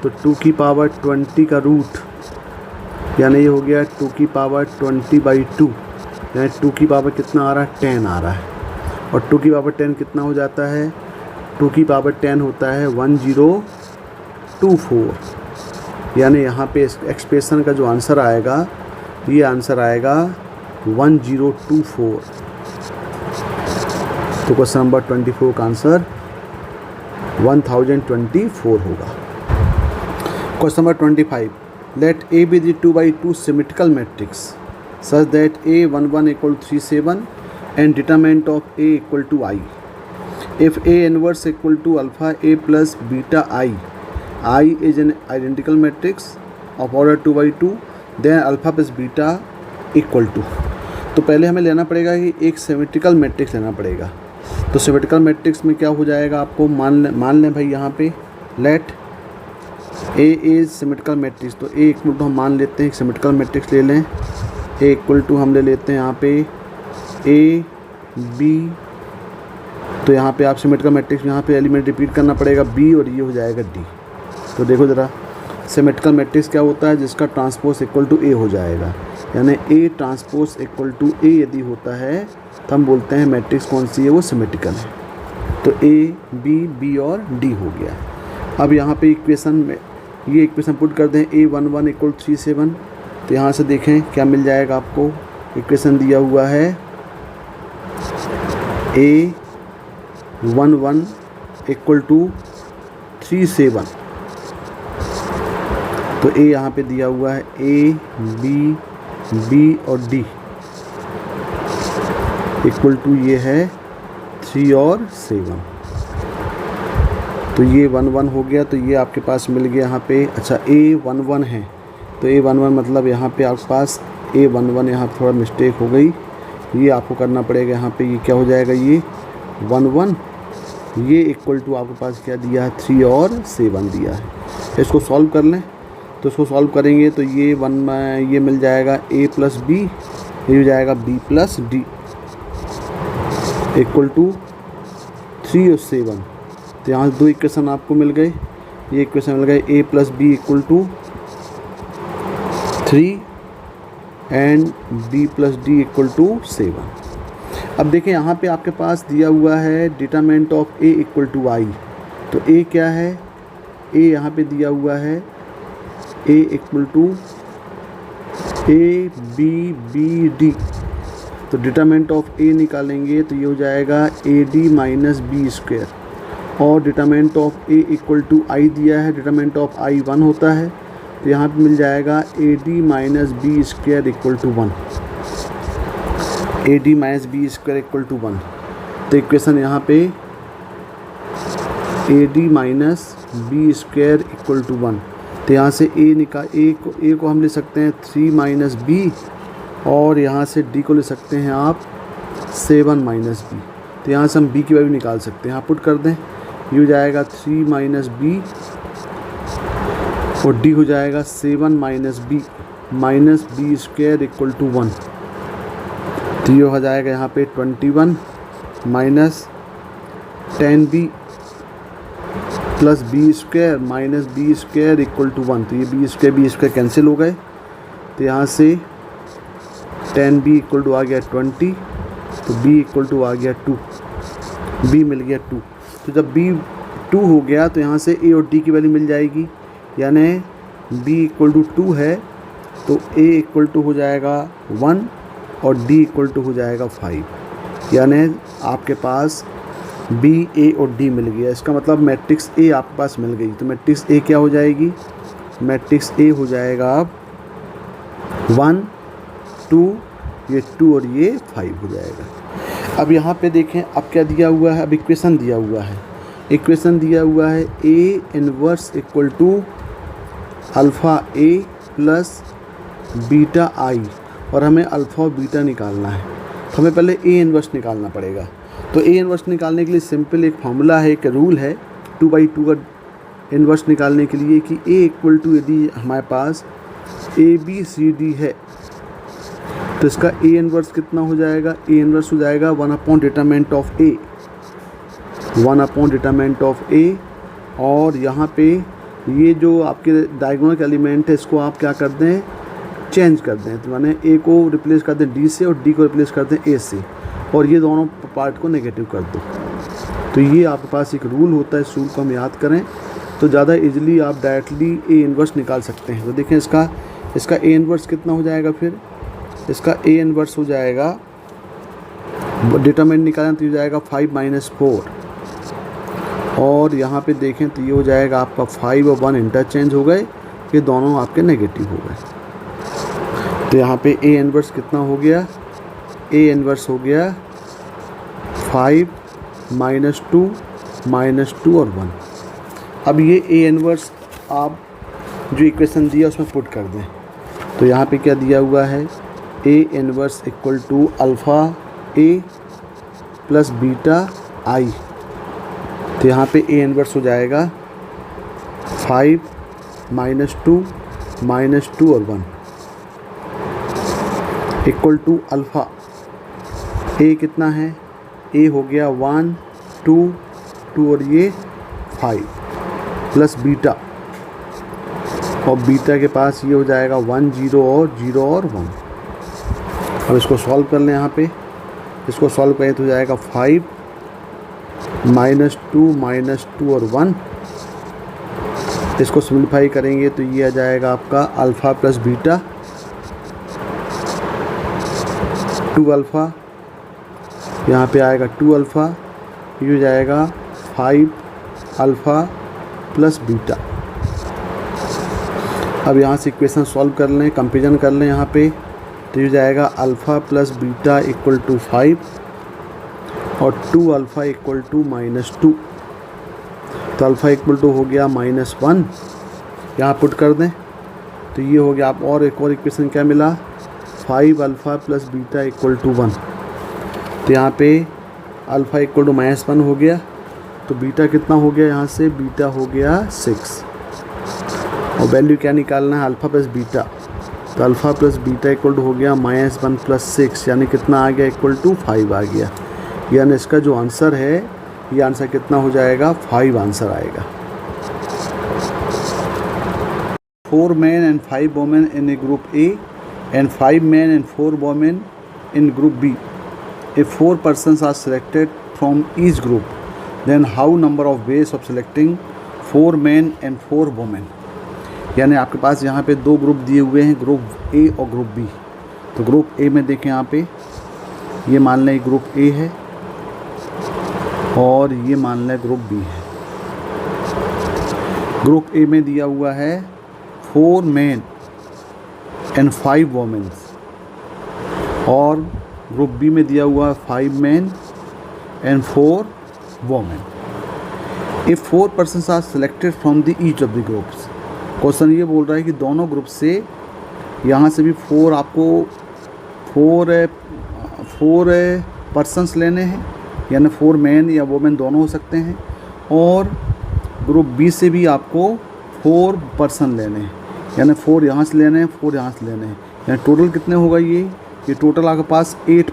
तो 2 की पावर 20 का रूट, यानी ये हो गया 2 की पावर 20 बाई 2, यानी 2 की पावर कितना आ रहा है, 10 आ रहा है, और 2 की पावर 10 कितना हो जाता है, 2 की पावर 10 होता है 1024, यानी यहाँ पे इस एक्सप्रेशन का जो आंसर आएगा, ये आंसर आएगा 1024। तो क्वेश्चन नंबर 24 का आंसर 1024 होगा। Question number 25, let A be the 2x2 symmetrical matrix such that A11 equal 37 and determinant of A equal to I. If A inverse equal to alpha A plus beta I is an identical matrix of order 2x2, then alpha plus beta equal to। तो पहले हमें लेना पड़ेगा कि एक सिमेट्रिकल मैट्रिक्स लेना पड़ेगा। तो सिमेट्रिकल मैट्रिक्स में क्या हो जाएगा, आपको मान लें भाई यहाँ पे let A is symmetrical matrix. तो A इक्वल टू हम मान लेते हैं, एक सिमेट्रिकल मैट्रिक्स ले लें। A इक्वल टू हम ले लेते हैं यहाँ पे A B, तो यहाँ पे आप सिमेट्रिकल मैट्रिक्स में यहाँ पे एलिमेंट रिपीट करना पड़ेगा B, और ये हो जाएगा D। तो देखो ज़रा, सिमेट्रिकल मैट्रिक्स क्या होता है, जिसका ट्रांसपोज इक्वल टू A हो जाएगा, यानी A transpose equal to A यदि होता है तो हम बोलते हैं मैट्रिक्स कौन सी है, वो सिमेट्रिकल है। तो A B और D हो गया। अब यहाँ पे इक्वेशन में ये इक्वेशन पुट कर दें A11 इक्वल 37, तो यहाँ से देखें क्या मिल जाएगा आपको। इक्वेशन दिया हुआ है A11 इक्वल टू 37, तो ए यहाँ पे दिया हुआ है, ए बी और डी इक्वल टू ये है 3 और 7। तो ये 1 1 हो गया, तो ये आपके पास मिल गया यहाँ पे। अच्छा A 1 1 है, तो A 1 1 मतलब यहाँ पे आपके पास A 1 1 यहाँ थोड़ा मिस्टेक हो गई, ये आपको करना पड़ेगा। यहाँ पे ये क्या हो जाएगा, ये 1 1, ये इक्वल टू आपके पास क्या दिया है, 3 और 7 दिया है। इसको सॉल्व कर लें, तो इसको सॉल्व करेंगे तो ये ये मिल जाएगा A प्लस बी, ये हो जाएगा B plus d equal to 3 और 7। तो यहाँ से 2 इक्वेशन आपको मिल गए, ये इक्वेशन मिल गए A plus b equal to 3 and B plus d equal to 7। अब देखें यहाँ पे आपके पास दिया हुआ है determinant of A equal to I. तो A क्या है, A यहाँ पे दिया हुआ है A इक्वल टू ABBD। तो डिटरमिनेंट ऑफ A निकालेंगे तो ये हो जाएगा AD माइनस बी स्क्वायर, और determinant of A equal to I दिया है, डिटरमिनेंट ऑफ आई 1 होता है, तो यहाँ पे मिल जाएगा AD minus b square equal to 1, AD minus b square equal to 1। तो इक्वेशन यहाँ पे AD minus b square equal to 1। तो यहाँ से A को हम ले सकते हैं 3 माइनस बी, और यहाँ से D को ले सकते हैं आप 7 माइनस बी। तो यहाँ से हम B की वैल्यू निकाल सकते हैं, यहाँ पुट कर दें, ये हो जाएगा 3 माइनस बी और D हो जाएगा 7 minus b square equal to 1। तो ये हो जाएगा यहाँ पे 21 minus 10b plus b square minus b square equal to 1। तो ये बी स्क्वायर कैंसिल हो गए, तो यहाँ से 10b इक्वल टू आ गया 20, तो b इक्वल टू आ गया 2, b मिल गया 2। तो जब b 2 हो गया तो यहाँ से a और d की वैल्यू मिल जाएगी, यानी b इक्वल टू 2 है तो a इक्वल टू हो जाएगा 1 और d इक्वल टू हो जाएगा 5, यानी आपके पास b a और d मिल गया। इसका मतलब मैट्रिक्स a आपके पास मिल गई। तो मैट्रिक्स a क्या हो जाएगी, मैट्रिक्स a हो जाएगा अब 1 2, ये 2 और ये 5 हो जाएगा। अब यहाँ पे देखें, अब क्या दिया हुआ है, अब इक्वेशन दिया हुआ है, A inverse equal to alpha A plus beta I, और हमें अल्फ़ा और बीटा निकालना है। तो हमें पहले A इनवर्स निकालना पड़ेगा। तो A इनवर्स निकालने के लिए सिंपल एक फार्मूला है, एक रूल है 2/2 का इनवर्स निकालने के लिए कि A इक्वल टू यदि हमारे पास ABCD है तो इसका A इनवर्स कितना हो जाएगा, A इनवर्स हो जाएगा 1 upon determinant of A, 1 upon determinant of A। और यहाँ पे ये जो आपके डायगोनल एलिमेंट है इसको आप क्या कर दें, चेंज कर दें। तो माने A को रिप्लेस कर दें D से और D को रिप्लेस कर दें A से, और ये दोनों पार्ट को नेगेटिव कर दो। तो ये आपके पास एक रूल होता है, इस रूल को हम याद करें तो ज़्यादा इजीली आप डायरेक्टली A इनवर्स निकाल सकते हैं। तो देखें इसका A इनवर्स कितना हो जाएगा, फिर इसका A इनवर्स हो जाएगा, डिटरमिनेंट निकालें तो ये जाएगा 5 माइनस 4, और यहाँ पे देखें तो ये हो जाएगा आपका 5 और 1 इंटरचेंज हो गए, ये दोनों आपके नेगेटिव हो गए। तो यहाँ पे A इनवर्स कितना हो गया, A इनवर्स हो गया 5 माइनस 2 और 1। अब ये A इनवर्स आप जो इक्वेशन दिया उसमें पुट कर दें। तो यहाँ पे क्या दिया हुआ है, A inverse equal to alpha A plus beta I। तो यहाँ पे A इनवर्स हो जाएगा 5 माइनस 2 और 1 इक्वल टू अल्फ़ा A कितना है, A हो गया 1 2 और ये 5 प्लस बीटा, और बीटा के पास ये हो जाएगा 1 0 और 1। अब इसको सॉल्व कर लें, यहाँ पे इसको सॉल्व करें तो हो जाएगा 5 माइनस 2 और 1। इसको सिम्प्लीफाई करेंगे तो ये आ जाएगा आपका अल्फ़ा प्लस बीटा 2 अल्फ़ा, यहाँ पे आएगा 2 अल्फ़ा, ये हो जाएगा 5 अल्फ़ा प्लस बीटा। अब यहाँ से इक्वेशन सॉल्व कर लें, कंपेरिजन कर लें यहाँ पे, तो ये जाएगा alpha plus beta equal to 5 और 2 अल्फ़ा इक्वल टू -2। तो अल्फ़ा इक्वल टू हो गया -1, यहाँ पुट कर दें तो ये हो गया। आप और एक और इक्वेशन क्या मिला, 5 alpha plus beta equal to 1। तो यहाँ पे अल्फ़ा इक्वल टू -1 हो गया, तो बीटा कितना हो गया, यहाँ से बीटा हो गया 6। और वैल्यू क्या निकालना है, अल्फ़ा प्लस बीटा। तो alpha plus beta equal to हो गया -1 प्लस 6, यानी कितना आ गया, इक्वल टू 5 आ गया। यानी इसका जो आंसर है, ये आंसर कितना हो जाएगा, 5 आंसर आएगा। 4 men and 5 women in a group A and 5 men and 4 women in group B. If 4 persons are selected from each group, then how number of ways of selecting 4 men and 4 women? यानी आपके पास यहाँ पे दो ग्रुप दिए हुए हैं, ग्रुप ए और ग्रुप बी। तो ग्रुप ए में देखें, यहाँ पे ये मान लें ग्रुप ए है और ये मान लें ग्रुप बी है। ग्रुप ए में दिया हुआ है 4 men and 5 women और ग्रुप बी में दिया हुआ है 5 men and 4 women. If 4 persons are selected from the each of the groups, question ये बोल रहा है कि दोनों ग्रुप से, यहाँ से भी 4 आपको 4 पर्सनस लेने हैं, यानी 4 मैन या वोमेन दोनों हो सकते हैं, और ग्रुप बी से भी आपको 4 पर्सन लेने हैं, यानी 4 यहाँ से लेने हैं, 4 यहाँ से लेने हैं। यानी टोटल कितने होगा, ये टोटल आपके पास 8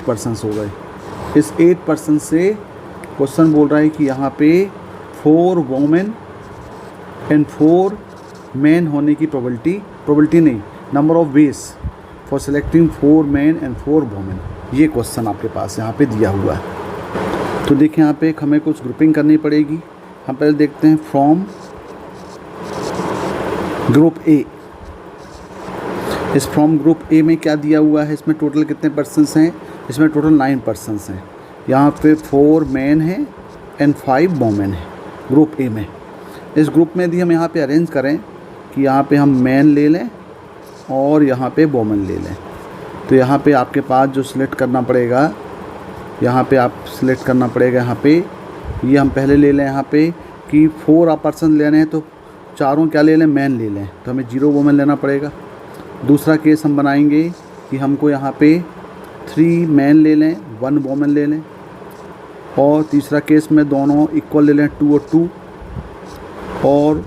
पर्सनस हो गए। इस 8 पर्सन से क्वेश्चन बोल रहा है कि यहाँ पे 4 वोमेन एंड 4 मैन होने की प्रोबेबिलिटी नहीं, number of ways for selecting 4 man and 4 women, ये क्वेश्चन आपके पास यहाँ पे दिया हुआ है। तो देखिए यहाँ पे हमें कुछ ग्रुपिंग करनी पड़ेगी। हम पहले देखते हैं फ्रॉम ग्रुप ए। इस फ्रॉम ग्रुप ए में क्या दिया हुआ है, इसमें टोटल कितने पर्सन्स हैं, इसमें टोटल 9 पर्सन्स हैं। यहाँ पे 4 मैन हैं एंड 5 वोमेन हैं ग्रुप ए में। इस ग्रुप में यदि हम यहाँ पे अरेंज करें कि यहाँ पे हम मैन ले लें और यहाँ पे वोमेन ले लें, तो यहाँ पे आपके पास जो सिलेक्ट करना पड़ेगा, यहाँ पे आप सिलेक्ट करना पड़ेगा, यहाँ पे ये हम पहले ले लें यहाँ पे कि 4 पर्सन लेने हैं, तो चारों क्या ले लें, मैन ले लें, तो हमें 0 वोमेन लेना पड़ेगा। दूसरा केस हम बनाएंगे कि हमको यहाँ पे 3 मैन ले लें, 1 वोमेन ले लें, और तीसरा केस में दोनों इक्वल ले लें, 2 और 2। और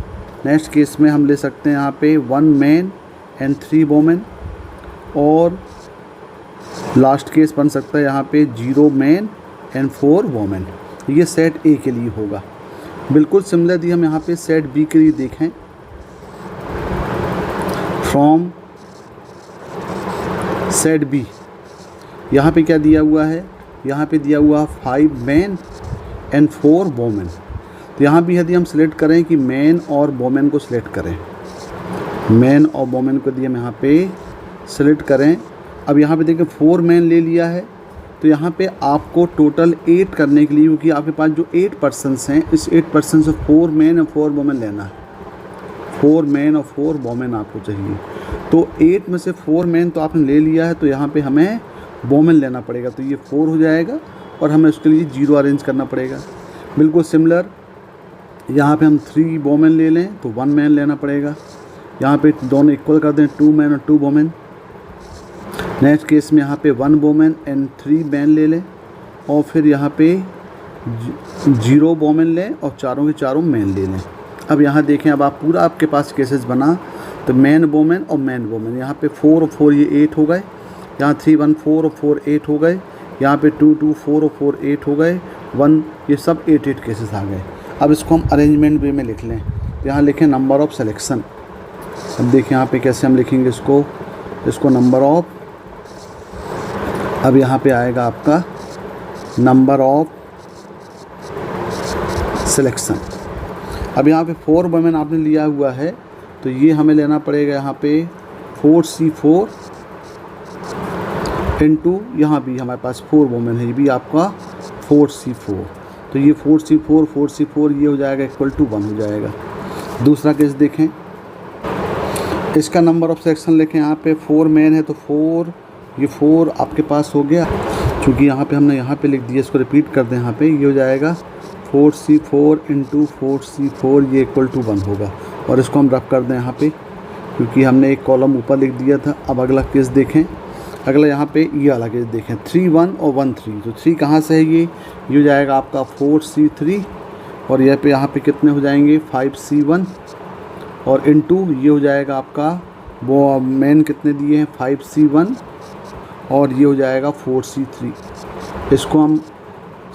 नेक्स्ट केस में हम ले सकते हैं यहाँ पे 1 मैन एंड 3 वोमेन, और लास्ट केस बन सकता है यहाँ पे 0 मैन एंड 4 वोमेन। ये सेट ए के लिए होगा। बिल्कुल सिमिलर यदि हम यहाँ पे सेट बी के लिए देखें, फ्रॉम सेट बी, यहाँ पे क्या दिया हुआ है, यहाँ पे दिया हुआ 5 मैन एंड 4 वोमेन। तो यहाँ भी यदि हम सिलेक्ट करें कि मैन और वोमेन को सिलेक्ट करें, मैन और वोमेन को यदि हम यहाँ पे सिलेक्ट करें, अब यहाँ पे देखिए 4 मैन ले लिया है, तो यहाँ पे आपको टोटल 8 करने के लिए, क्योंकि आपके पास जो 8 पर्सन्स हैं, इस 8 पर्सन से 4 मैन और 4 वोमेन लेना है। 4 मैन और 4 वोमेन आपको चाहिए। तो 8 में से 4 मैन तो आपने ले लिया है, तो यहाँ पे हमें वोमेन लेना पड़ेगा, तो ये 4 हो जाएगा और हमें उसके लिए 0 अरेंज करना पड़ेगा। बिल्कुल सिमिलर यहाँ पे हम 3 वोमेन ले लें तो 1 मैन लेना पड़ेगा। यहाँ पे दोनों इक्वल कर दें, 2 मैन और 2 वोमेन। नेक्स्ट केस में यहाँ पे 1 वोमेन एंड 3 मैन ले लें, और फिर यहाँ पे 0 वोमेन लें और चारों के चारों मैन ले लें। अब यहाँ देखें, अब आप पूरा आपके पास केसेस बना, तो मैन वोमेन और मैन वोमेन, यहाँ पे 4 और 4 ये 8 हो गए, यहाँ 3 1 4 और 4 8 हो गए, यहाँ पे 2 2 4 और 4 8 हो गए, 1, ये सब 8 8 केसेस आ गए। अब इसको हम अरेंजमेंट वे में लिख लें, तो यहाँ लिखें नंबर ऑफ़ सिलेक्शन। अब देखिए यहाँ पे कैसे हम लिखेंगे इसको नंबर ऑफ, अब यहाँ पे आएगा आपका नंबर ऑफ सिलेक्शन। अब यहाँ पे 4 वोमेन आपने लिया हुआ है, तो ये हमें लेना पड़ेगा यहाँ पे 4C4 इंटू, यहाँ भी हमारे पास 4 वोमेन है, ये भी आपका 4C4, तो ये 4C4 ये हो जाएगा इक्वल टू 1 हो जाएगा। दूसरा केस देखें, इसका नंबर ऑफ सेक्शन लिखें यहाँ पे 4 मेन है तो 4, ये 4 आपके पास हो गया। क्योंकि यहाँ पे हमने यहाँ पे लिख दिया, इसको रिपीट कर दें यहाँ पे, ये हो जाएगा 4C4 इंटू 4C4, ये इक्वल टू 1 होगा। और इसको हम रफ कर दें यहाँ पे, क्योंकि हमने एक कॉलम ऊपर लिख दिया था। अब अगला केस देखें, अगला यहाँ पे ये वाला केस देखें, 3 1 और 1 3। तो 3 कहाँ से है, ये हो जाएगा आपका 4C3, और यहाँ पे कितने हो जाएंगे 5C1, और इनटू ये हो जाएगा आपका वो मेन कितने दिए हैं 5C1, और ये हो जाएगा 4C3। इसको हम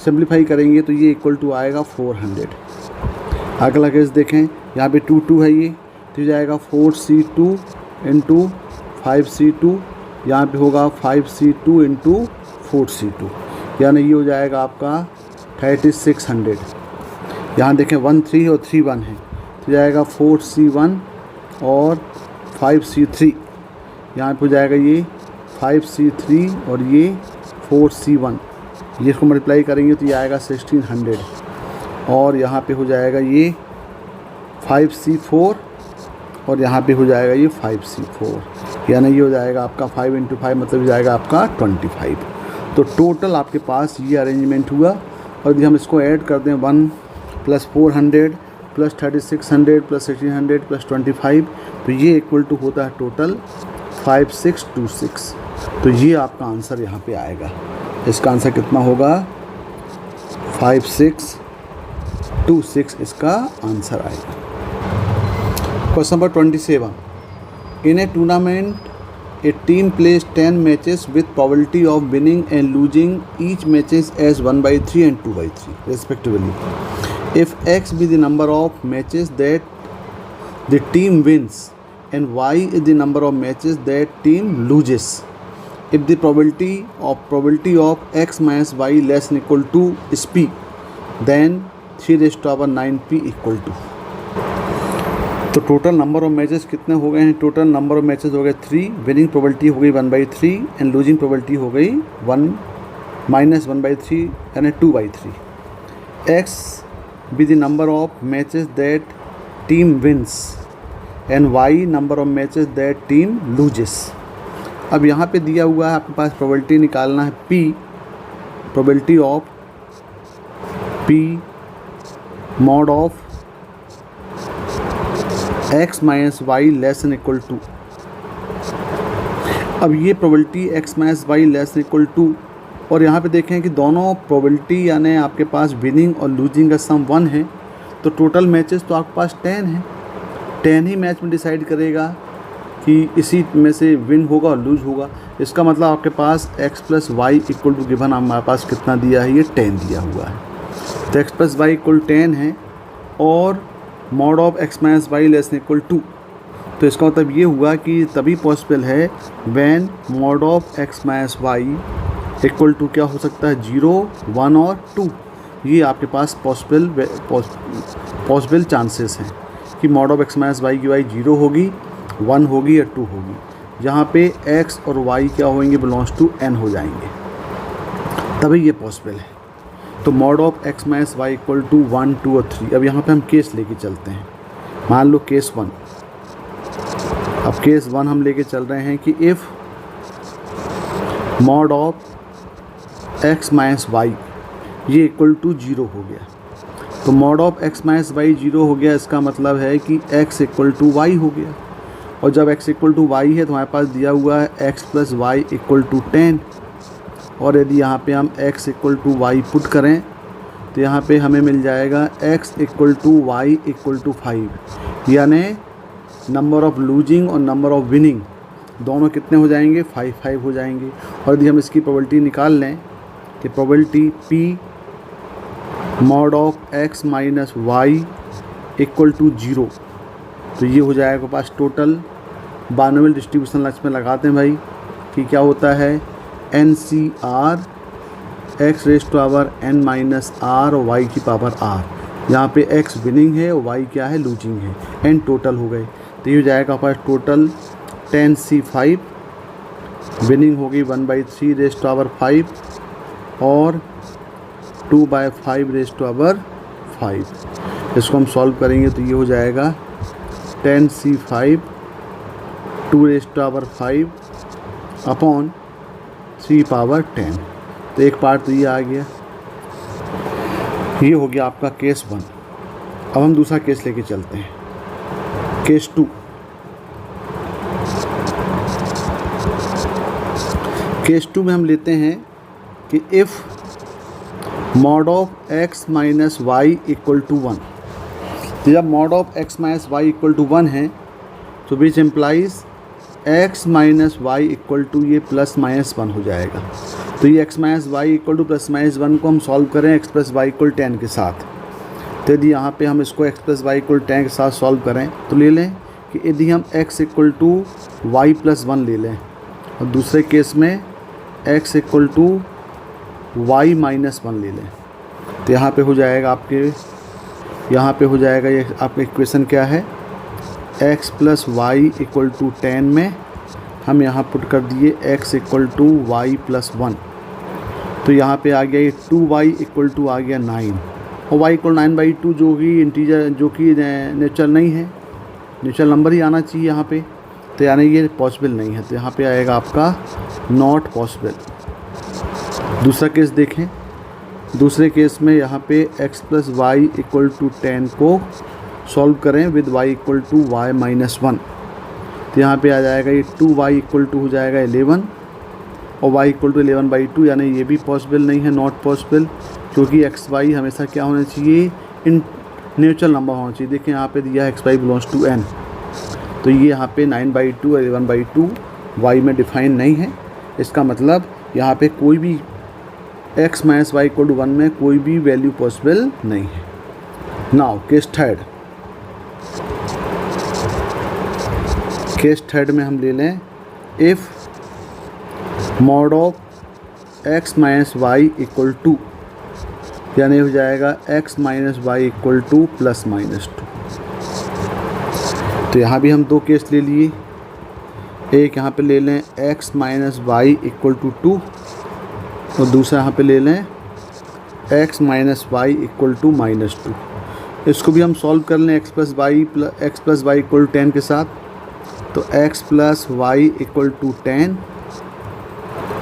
सिंप्लीफाई करेंगे तो ये इक्वल टू आएगा 400। अगला केस देखें, यहाँ पे 2 2 है, ये तो जाएगा 4C2 इंटू 5C2, यहाँ पे होगा 5C2 इंटू 4C2, यानी ये हो जाएगा आपका 3600। यहाँ देखें 1 3 और 3 1 है, तो जाएगा 4C1 और 5C3, यहाँ पे हो जाएगा ये 5C3 और ये 4C1, ये इसको मल्टीप्लाई करेंगे तो ये आएगा 1600। और यहाँ पे हो जाएगा ये 5C4 और यहाँ पे हो जाएगा ये 5C4, यानी ये हो जाएगा आपका 5 इंटू 5 मतलब हो जाएगा आपका 25। तो टोटल आपके पास ये अरेंजमेंट हुआ। और यदि हम इसको ऐड कर दें 1 + 400 + 3600 + 1600 + 25, तो ये इक्वल टू होता है टोटल 5626। तो ये आपका आंसर यहाँ पे आएगा। इसका आंसर कितना होगा 5626, इसका आंसर आएगा। Question number 27, in a tournament a team plays 10 matches with probability of winning and losing each matches as 1/3 and 2/3 respectively. If X be the number of matches that the team wins and Y is the number of matches that team loses, if the probability of X minus Y less than equal to is P, then 3⁻9P equal to। तो टोटल नंबर ऑफ मैचेस कितने हो गए हैं, टोटल नंबर ऑफ मैचेस हो गए 3, विनिंग प्रोबेबिलिटी हो गई 1/3 एंड लूजिंग प्रोबेबिलिटी हो गई 1 - 1/3 यानी 2/3। X be the number of matches that team wins and Y number of matches that team loses। अब यहाँ पे दिया हुआ है आपके पास प्रोबेबिलिटी निकालना है P, probability of P mod of X minus Y less than equal to। अब ये probability X minus Y less than equal to, और यहाँ पे देखें कि दोनों प्रोबेबिलिटी यानी आपके पास विनिंग और लूजिंग का सम 1 है, तो टोटल मैचेस तो आपके पास 10 है। 10 ही मैच में डिसाइड करेगा कि इसी में से विन होगा और लूज होगा। इसका मतलब आपके पास X + Y equal to given हमारे पास कितना दिया है, ये 10 दिया हुआ है। तो X + Y इक्वल 10 है और mod of X minus Y less than equal to, तो इसका मतलब ये हुआ कि तभी पॉसिबल है when mod of X minus Y equal to क्या हो सकता है 0 1 और 2। ये आपके पास पॉसिबल चांसेस हैं कि mod of X minus Y की Y 0 होगी, 1 होगी या 2 होगी। जहाँ पे X और Y क्या होंगे बिलोंग्स टू N हो जाएंगे, तभी ये पॉसिबल है। तो mod of X minus Y equal to 1 2 और 3। अब यहाँ पे हम केस लेके चलते हैं। मान लो केस 1, अब केस 1 हम लेके चल रहे हैं कि if mod of X minus Y ये इक्वल टू 0 हो गया, तो mod of X minus Y 0 हो गया, इसका मतलब है कि X इक्वल टू Y हो गया। और जब X इक्वल टू Y है तो हमारे पास दिया हुआ है X + Y इक्वल टू 10, और यदि यहाँ पे हम X equal to Y put करें तो यहाँ पे हमें मिल जाएगा X equal to Y equal to 5, यानी नंबर ऑफ़ लूजिंग और नंबर ऑफ़ विनिंग दोनों कितने हो जाएंगे 5 5 हो जाएंगे। और यदि हम इसकी प्रोबेबिलिटी निकाल लें कि probability P mod of X minus Y equal to 0, तो ये हो जाएगा पास टोटल बाइनोमियल डिस्ट्रीब्यूशन लक्ष्य में लगाते हैं भाई कि क्या होता है NCR X⁻n - R Y की पावर R। यहाँ पे X विनिंग है और Y क्या है लूजिंग है, n टोटल हो गए। तो ये हो जाएगा पास टोटल 10C5, विनिंग होगी 1/3 और 2/5 इसको हम सॉल्व करेंगे तो ये हो जाएगा 10C5 2 raise to power 5 upon 3 power 10। तो एक पार्ट तो ये आ गया, ये हो गया आपका केस 1। अब हम दूसरा केस लेके चलते हैं, केस 2। केस 2 में हम लेते हैं कि if mod of x minus y equal to 1। तो जब mod of x minus y equal to 1 है तो which implies x minus y equal to ये प्लस माइनस 1 हो जाएगा। तो ये x minus y equal to plus minus 1 को हम सॉल्व करें x प्लस वाई इक्वल 10 के साथ। तो यदि यहाँ पे हम इसको x प्लस वाई इक्वल 10 के साथ सॉल्व करें तो ले लें कि यदि हम x equal to y plus 1 ले लें और दूसरे केस में x equal to y minus 1 ले लें, तो यहाँ पे हो जाएगा आपके, यहाँ पे हो जाएगा ये आपका इक्वेशन क्या है, x plus y equal to 10 में हम यहाँ पुट कर दिए x equal to y plus 1। तो यहाँ पे आ गया ये 2y इक्वल टू आ गया 9 और y इक्वल 9/2 जो कि इंटीजर, जो कि नेचुरल नहीं है, नेचुरल नंबर ही आना चाहिए यहाँ पे। तो यानी ये पॉसिबल नहीं है, तो यहाँ पे आएगा आपका नॉट पॉसिबल। दूसरा केस देखें, दूसरे केस में यहाँ पे x plus y equal to 10 को सॉल्व करें with y equal to y minus 1। तो यहाँ पे आ जाएगा ये 2y इक्वल टू हो जाएगा 11 और y इक्वल टू 11/2, यानी ये भी पॉसिबल नहीं है, नॉट पॉसिबल, क्योंकि एक्स वाई हमेशा क्या होना चाहिए, इन नेचुरल नंबर होना चाहिए। देखिए यहाँ पे दिया x y belongs to n, तो ये यहाँ पे 9/2 और 11/2 y में डिफाइन नहीं है। इसका मतलब यहाँ पे कोई भी x minus y equal to 1 में कोई भी वैल्यू पॉसिबल नहीं है। Now case third, case third में हम ले लें if mod of x minus y equal to, यानी हो जाएगा x minus y equal to plus minus 2। तो यहाँ भी हम दो केस ले लिए, एक यहाँ पे ले लें x minus y equal to 2 और दूसरा यहाँ पे ले लें x minus y equal to minus 2। इसको भी हम सॉल्व कर लें x plus y equal to 10 के साथ। तो x plus y equal to 10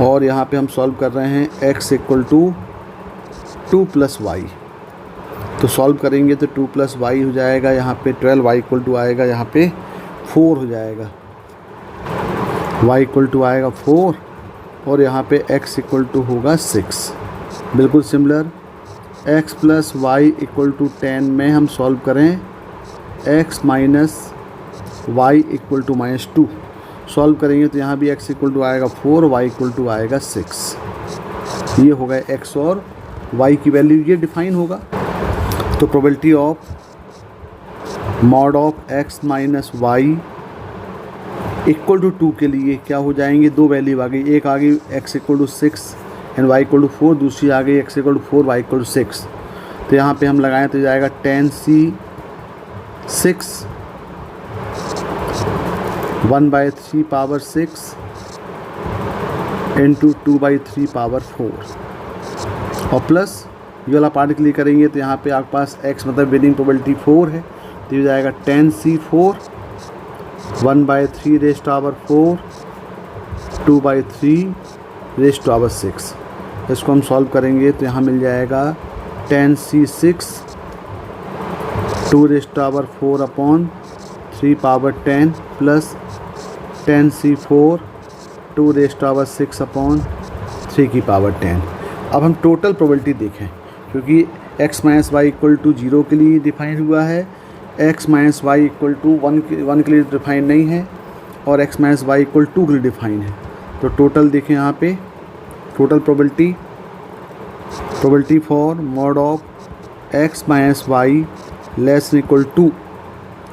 और यहाँ पे हम सॉल्व कर रहे हैं x equal to 2 plus y. तो सॉल्व करेंगे तो 2 प्लस वाई हो जाएगा, यहाँ पे 12, y इक्वल टू आएगा यहाँ पे 4 हो जाएगा, y इक्वल टू आएगा 4 और यहाँ पे x इक्वल टू होगा 6। बिल्कुल similar, x plus y equal to 10 में हम सॉल्व करें x minus y equal to minus 2, solve करेंगे तो यहाँ भी x इक्वल टू आएगा 4, y इक्वल टू आएगा 6। ये होगा x और y की वैल्यू, ये डिफाइन होगा। तो probability of mod of x minus y equal to 2 के लिए क्या हो जाएंगे, दो वैल्यू आ गई, एक आ गई x equal to 6 and y equal to 4, दूसरी आ गई x equal to 4, y equal to 6। तो यहाँ पे हम लगाएं तो जाएगा 10c6 1/3 पावर 6 इंटू 2/3 पावर 4 और प्लस ये वाला पार्ट के लिए करेंगे तो यहाँ पे आपके पास x मतलब विनिंग प्रोबेबिलिटी 4 है, तो ये जाएगा 10c4 1/3 raise to power 4 2/3 raise to power 6। इसको हम सॉल्व करेंगे तो यहाँ मिल जाएगा 10c6 2 raise to power 4 upon 3 power 10 plus 10c4 2 raise to power 6 upon 3 की पावर 10। अब हम टोटल प्रोबेबिलिटी देखें, क्योंकि x minus y equal to 0 के लिए डिफाइन हुआ है, x minus y equal to 1 के लिए डिफाइन नहीं है और x माइनस वाई इक्वल 2 के लिए डिफाइन है। तो टोटल देखें यहाँ पे, total probability for mod of x minus y less equal to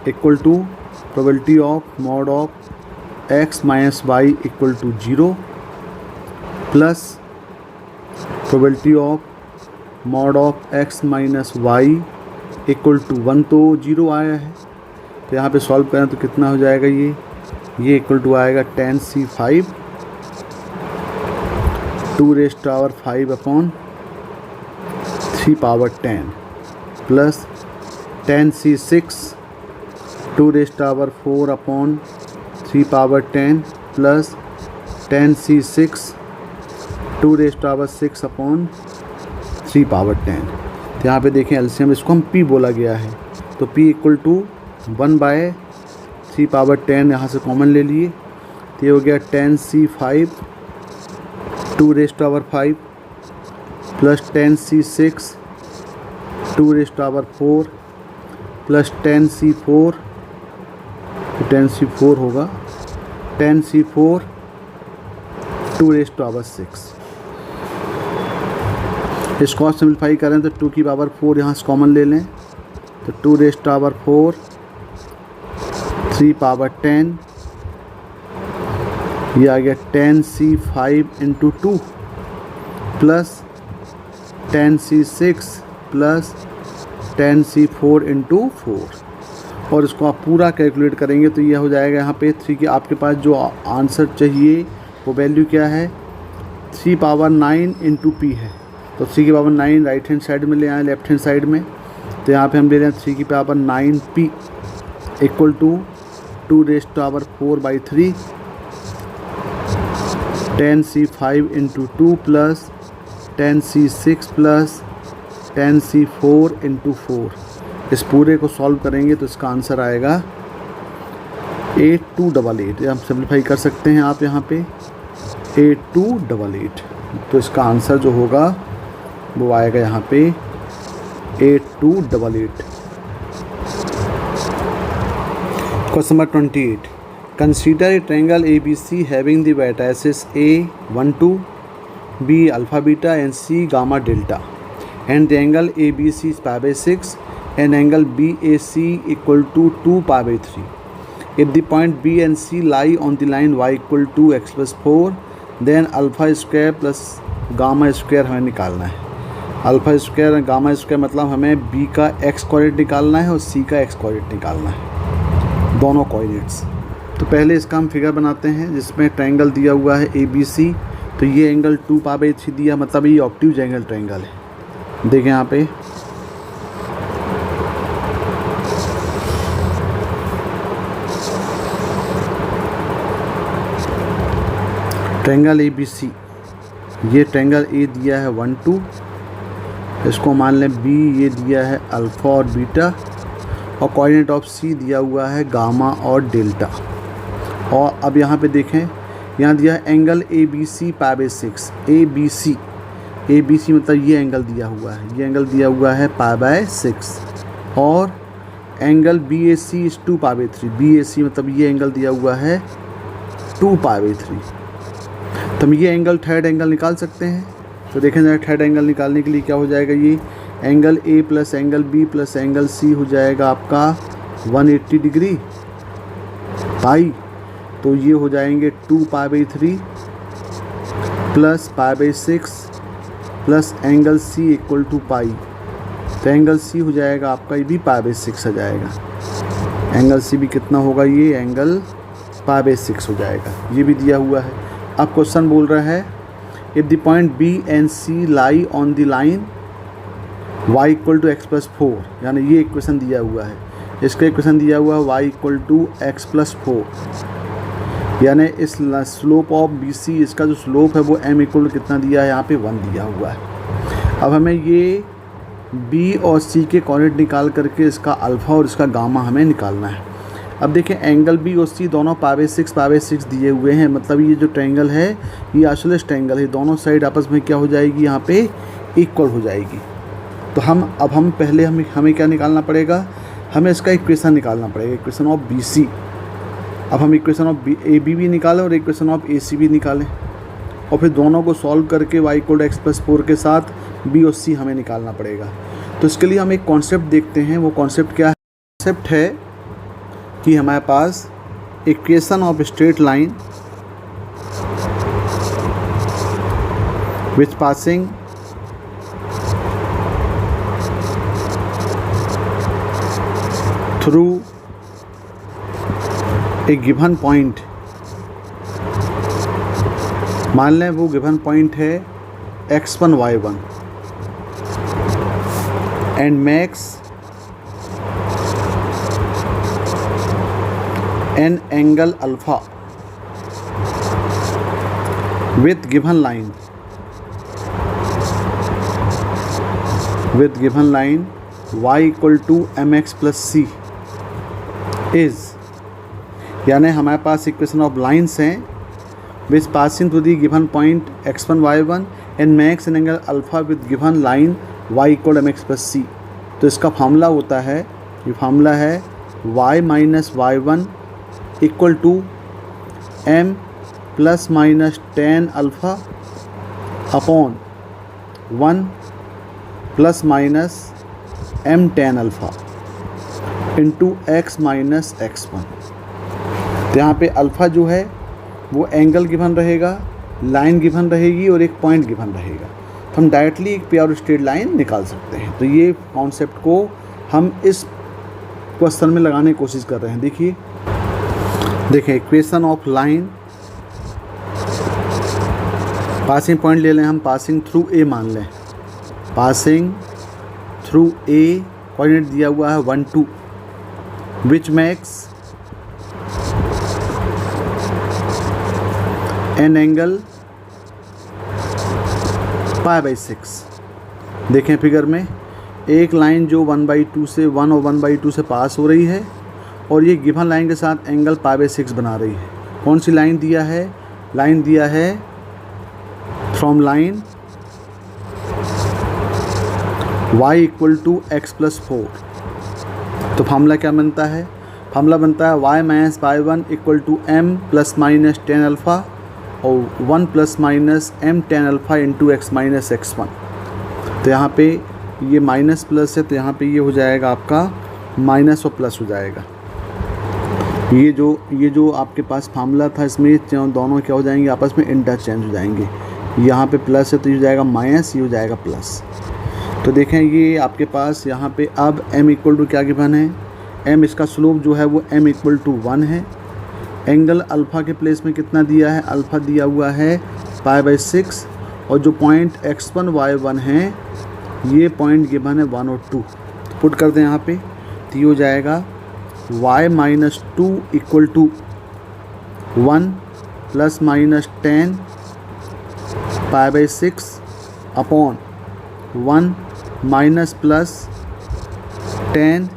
probability of mod of x minus y equal to 0 plus probability of mod of x minus y equal to 1, तो 0 आया है। तो यहाँ पे सॉल्व करें तो कितना हो जाएगा, ये इक्वल टू आएगा 10c5 2 raise to power 5 upon 3 power 10 plus 10c6 2 raise to power 4 upon 3 power 10 plus 10c6 2 raise to power 6 upon 3 power 10। तो यहाँ पे देखें एलसीएम इसको हम p बोला गया है, तो p इक्वल टू 1/3 पावर 10 यहाँ से कॉमन ले लिए, तो ये हो गया 10c5 2 raise to power 5 plus 10c6 2 raise to power 4 plus 10c4, तो 10c4 होगा 10c4 2 रेज़ टू पावर 6। इसको सिंप्लीफाई करें तो 2 की पावर 4 यहाँ से कॉमन ले लें, तो 2 रेज़ टू पावर 4 3 पावर 10, ये आ गया 10c5 into 2 plus 10c6 plus 10c4 into 4, और इसको आप पूरा कैलकुलेट करेंगे तो यह हो जाएगा यहाँ पे 3 की आपके पास जो आंसर चाहिए वो वैल्यू क्या है 3 पावर 9 इंटू पी है, तो 3 की पावर 9 राइट हैंड साइड में ले आए लेफ्ट हैंड साइड में, तो यहाँ पे हम ले रहे हैं 3 की power 9 P equal to 2 raise to power 4/3 10c5 into 2 plus 10c6 plus 10c4 into 4। इस पूरे को सॉल्व करेंगे तो इसका आंसर आएगा 8288। हम सिंप्लीफाई कर सकते हैं आप यहाँ पे 8288, तो इसका आंसर जो होगा वो आएगा यहाँ पे 8288। Question number 28, consider a triangle ABC having the vertices A12 B alpha beta and C gamma delta, and the angle ABC is pi/6 and angle BAC equal to 2 pi/3. If the point B and C lie on the line y equal to x plus 4, then alpha square plus gamma square हमें निकालना है। अल्फ़ा स्क्वायर और गामा स्क्वायर मतलब हमें B का x कोऑर्डिनेट निकालना है और C का x कोऑर्डिनेट निकालना है, दोनों कोऑर्डिनेट्स। तो पहले इसका हम फिगर बनाते हैं जिसमें ट्रायंगल दिया हुआ है ABC, तो ये एंगल 2 pi/3 दिया, मतलब ये ऑब्ट्यूज एंगल ट्रायंगल है। देखें यहाँ पे ट्रायंगल ABC, ये ट्रायंगल A दिया है 1 2, इसको मान लें B ये दिया है अल्फ़ा और बीटा, और कोऑर्डिनेट ऑफ C दिया हुआ है गामा और डेल्टा। और अब यहाँ पे देखें यहाँ दिया है एंगल ABC pi/6, ABC मतलब ये एंगल दिया हुआ है, ये एंगल दिया हुआ है pi/6, और एंगल BAC इस 2 pi/3, BAC मतलब ये एंगल दिया हुआ है 2 pi/3। तो हम ये एंगल थर्ड एंगल निकाल सकते हैं। तो देखें जरा थर्ड एंगल निकालने के लिए क्या हो जाएगा, ये angle A plus angle B plus angle C हो जाएगा आपका 180 डिग्री पाई, तो ये हो जाएंगे 2 pi/3 plus pi/6 plus angle C equal to pi, तो एंगल C हो जाएगा आपका, ये भी pi/6 आ जाएगा। एंगल C भी कितना होगा, ये एंगल pi/6 हो जाएगा, ये भी दिया हुआ है। अब क्वेश्चन बोल रहा है if the point B and C lie on the line y equal to x plus 4, यानी ये इक्वेशन दिया हुआ है, इसका इक्वेशन दिया हुआ है y equal to x plus 4, यानी इस स्लोप ऑफ BC, इसका जो स्लोप है वो m इक्वल टू कितना दिया है, यहाँ पे 1 दिया हुआ है। अब हमें ये B और C के कोऑर्डिनेट निकाल करके इसका अल्फ़ा और इसका गामा हमें निकालना है। अब देखें एंगल B और C दोनों pi/6 दिए हुए हैं, मतलब ये जो ट्रायंगल है ये आइसोसेलेस ट्रायंगल है, दोनों साइड आपस में क्या हो जाएगी, यहाँ पे इक्वल हो जाएगी। तो हम पहले हमें क्या निकालना पड़ेगा, हमें इसका इक्वेशन निकालना पड़ेगा, इक्वेशन ऑफ BC। अब हम इक्वेशन ऑफ AB भी निकालें और इक्वेशन ऑफ AC भी निकालें, और फिर दोनों को सॉल्व करके y equal to x plus 4 के साथ B और C हमें निकालना पड़ेगा। तो इसके लिए हम एक कॉन्सेप्ट देखते हैं, वो कॉन्सेप्ट क्या है, कॉन्सेप्ट है कि हमारे पास equation of straight line which passing through a given point, मान लें वो गिवन पॉइंट है x1 y1 and makes an angle alpha with given line y equal to mx plus c is, यानी हमारे पास इक्वेशन ऑफ लाइन्स हैं which passing through the given point x1 y1 and makes an angle alpha with given line y equal mx plus c। तो इसका फार्मूला होता है, ये फार्मूला है y minus y1 equal to m plus minus tan alpha upon 1 plus minus m tan alpha into x minus x1। तो यहाँ पे अल्फ़ा जो है वो एंगल गिवन रहेगा, लाइन गिवन रहेगी और एक पॉइंट गिवन रहेगा। तो हम डायरेक्टली एक प्योर स्ट्रेट लाइन निकाल सकते हैं। तो ये कॉन्सेप्ट को हम इस क्वेश्चन में लगाने की कोशिश कर रहे हैं। देखिए equation of line, passing point ले लें हम, पासिंग थ्रू ए मान लें, पासिंग थ्रू ए कोऑर्डिनेट दिया हुआ है 1 2, विच मैक्स एन एंगल π/6। देखें फिगर में एक लाइन जो 1/2 से 1 और 1/2 से पास हो रही है और ये गिवन लाइन के साथ एंगल π/6 बना रही है। कौन सी लाइन दिया है? लाइन दिया है from line y equal to x plus 4। तो फार्मूला क्या बनता है? फार्मूला बनता है y minus y1 equal to m plus minus tan alpha और 1 plus minus m tan alpha into x minus x1। तो यहाँ पे ये माइनस प्लस है, तो यहाँ पे ये हो जाएगा आपका माइनस और प्लस हो जाएगा। ये जो आपके पास फार्मूला था, इसमें दोनों क्या हो जाएंगे? आपस में इंटरचेंज हो जाएंगे। यहाँ पे प्लस है तो ये हो जाएगा माइनस, ये हो जाएगा प्लस। तो देखें ये आपके पास यहाँ पे अब m इक्वल टू क्या गिवन है? m इसका स्लोप जो है वो m इक्वल टू 1 है। एंगल अल्फ़ा के प्लेस में कितना दिया है? अल्फ़ा दिया हुआ है π/6 और जो पॉइंट x1 y1 हैं ये पॉइंट गिवन है 1 और 2। तो पुट करते हैं यहाँ पे, तो ये हो जाएगा y minus 2 equal to 1 plus minus 10 π/6 upon 1 minus plus 10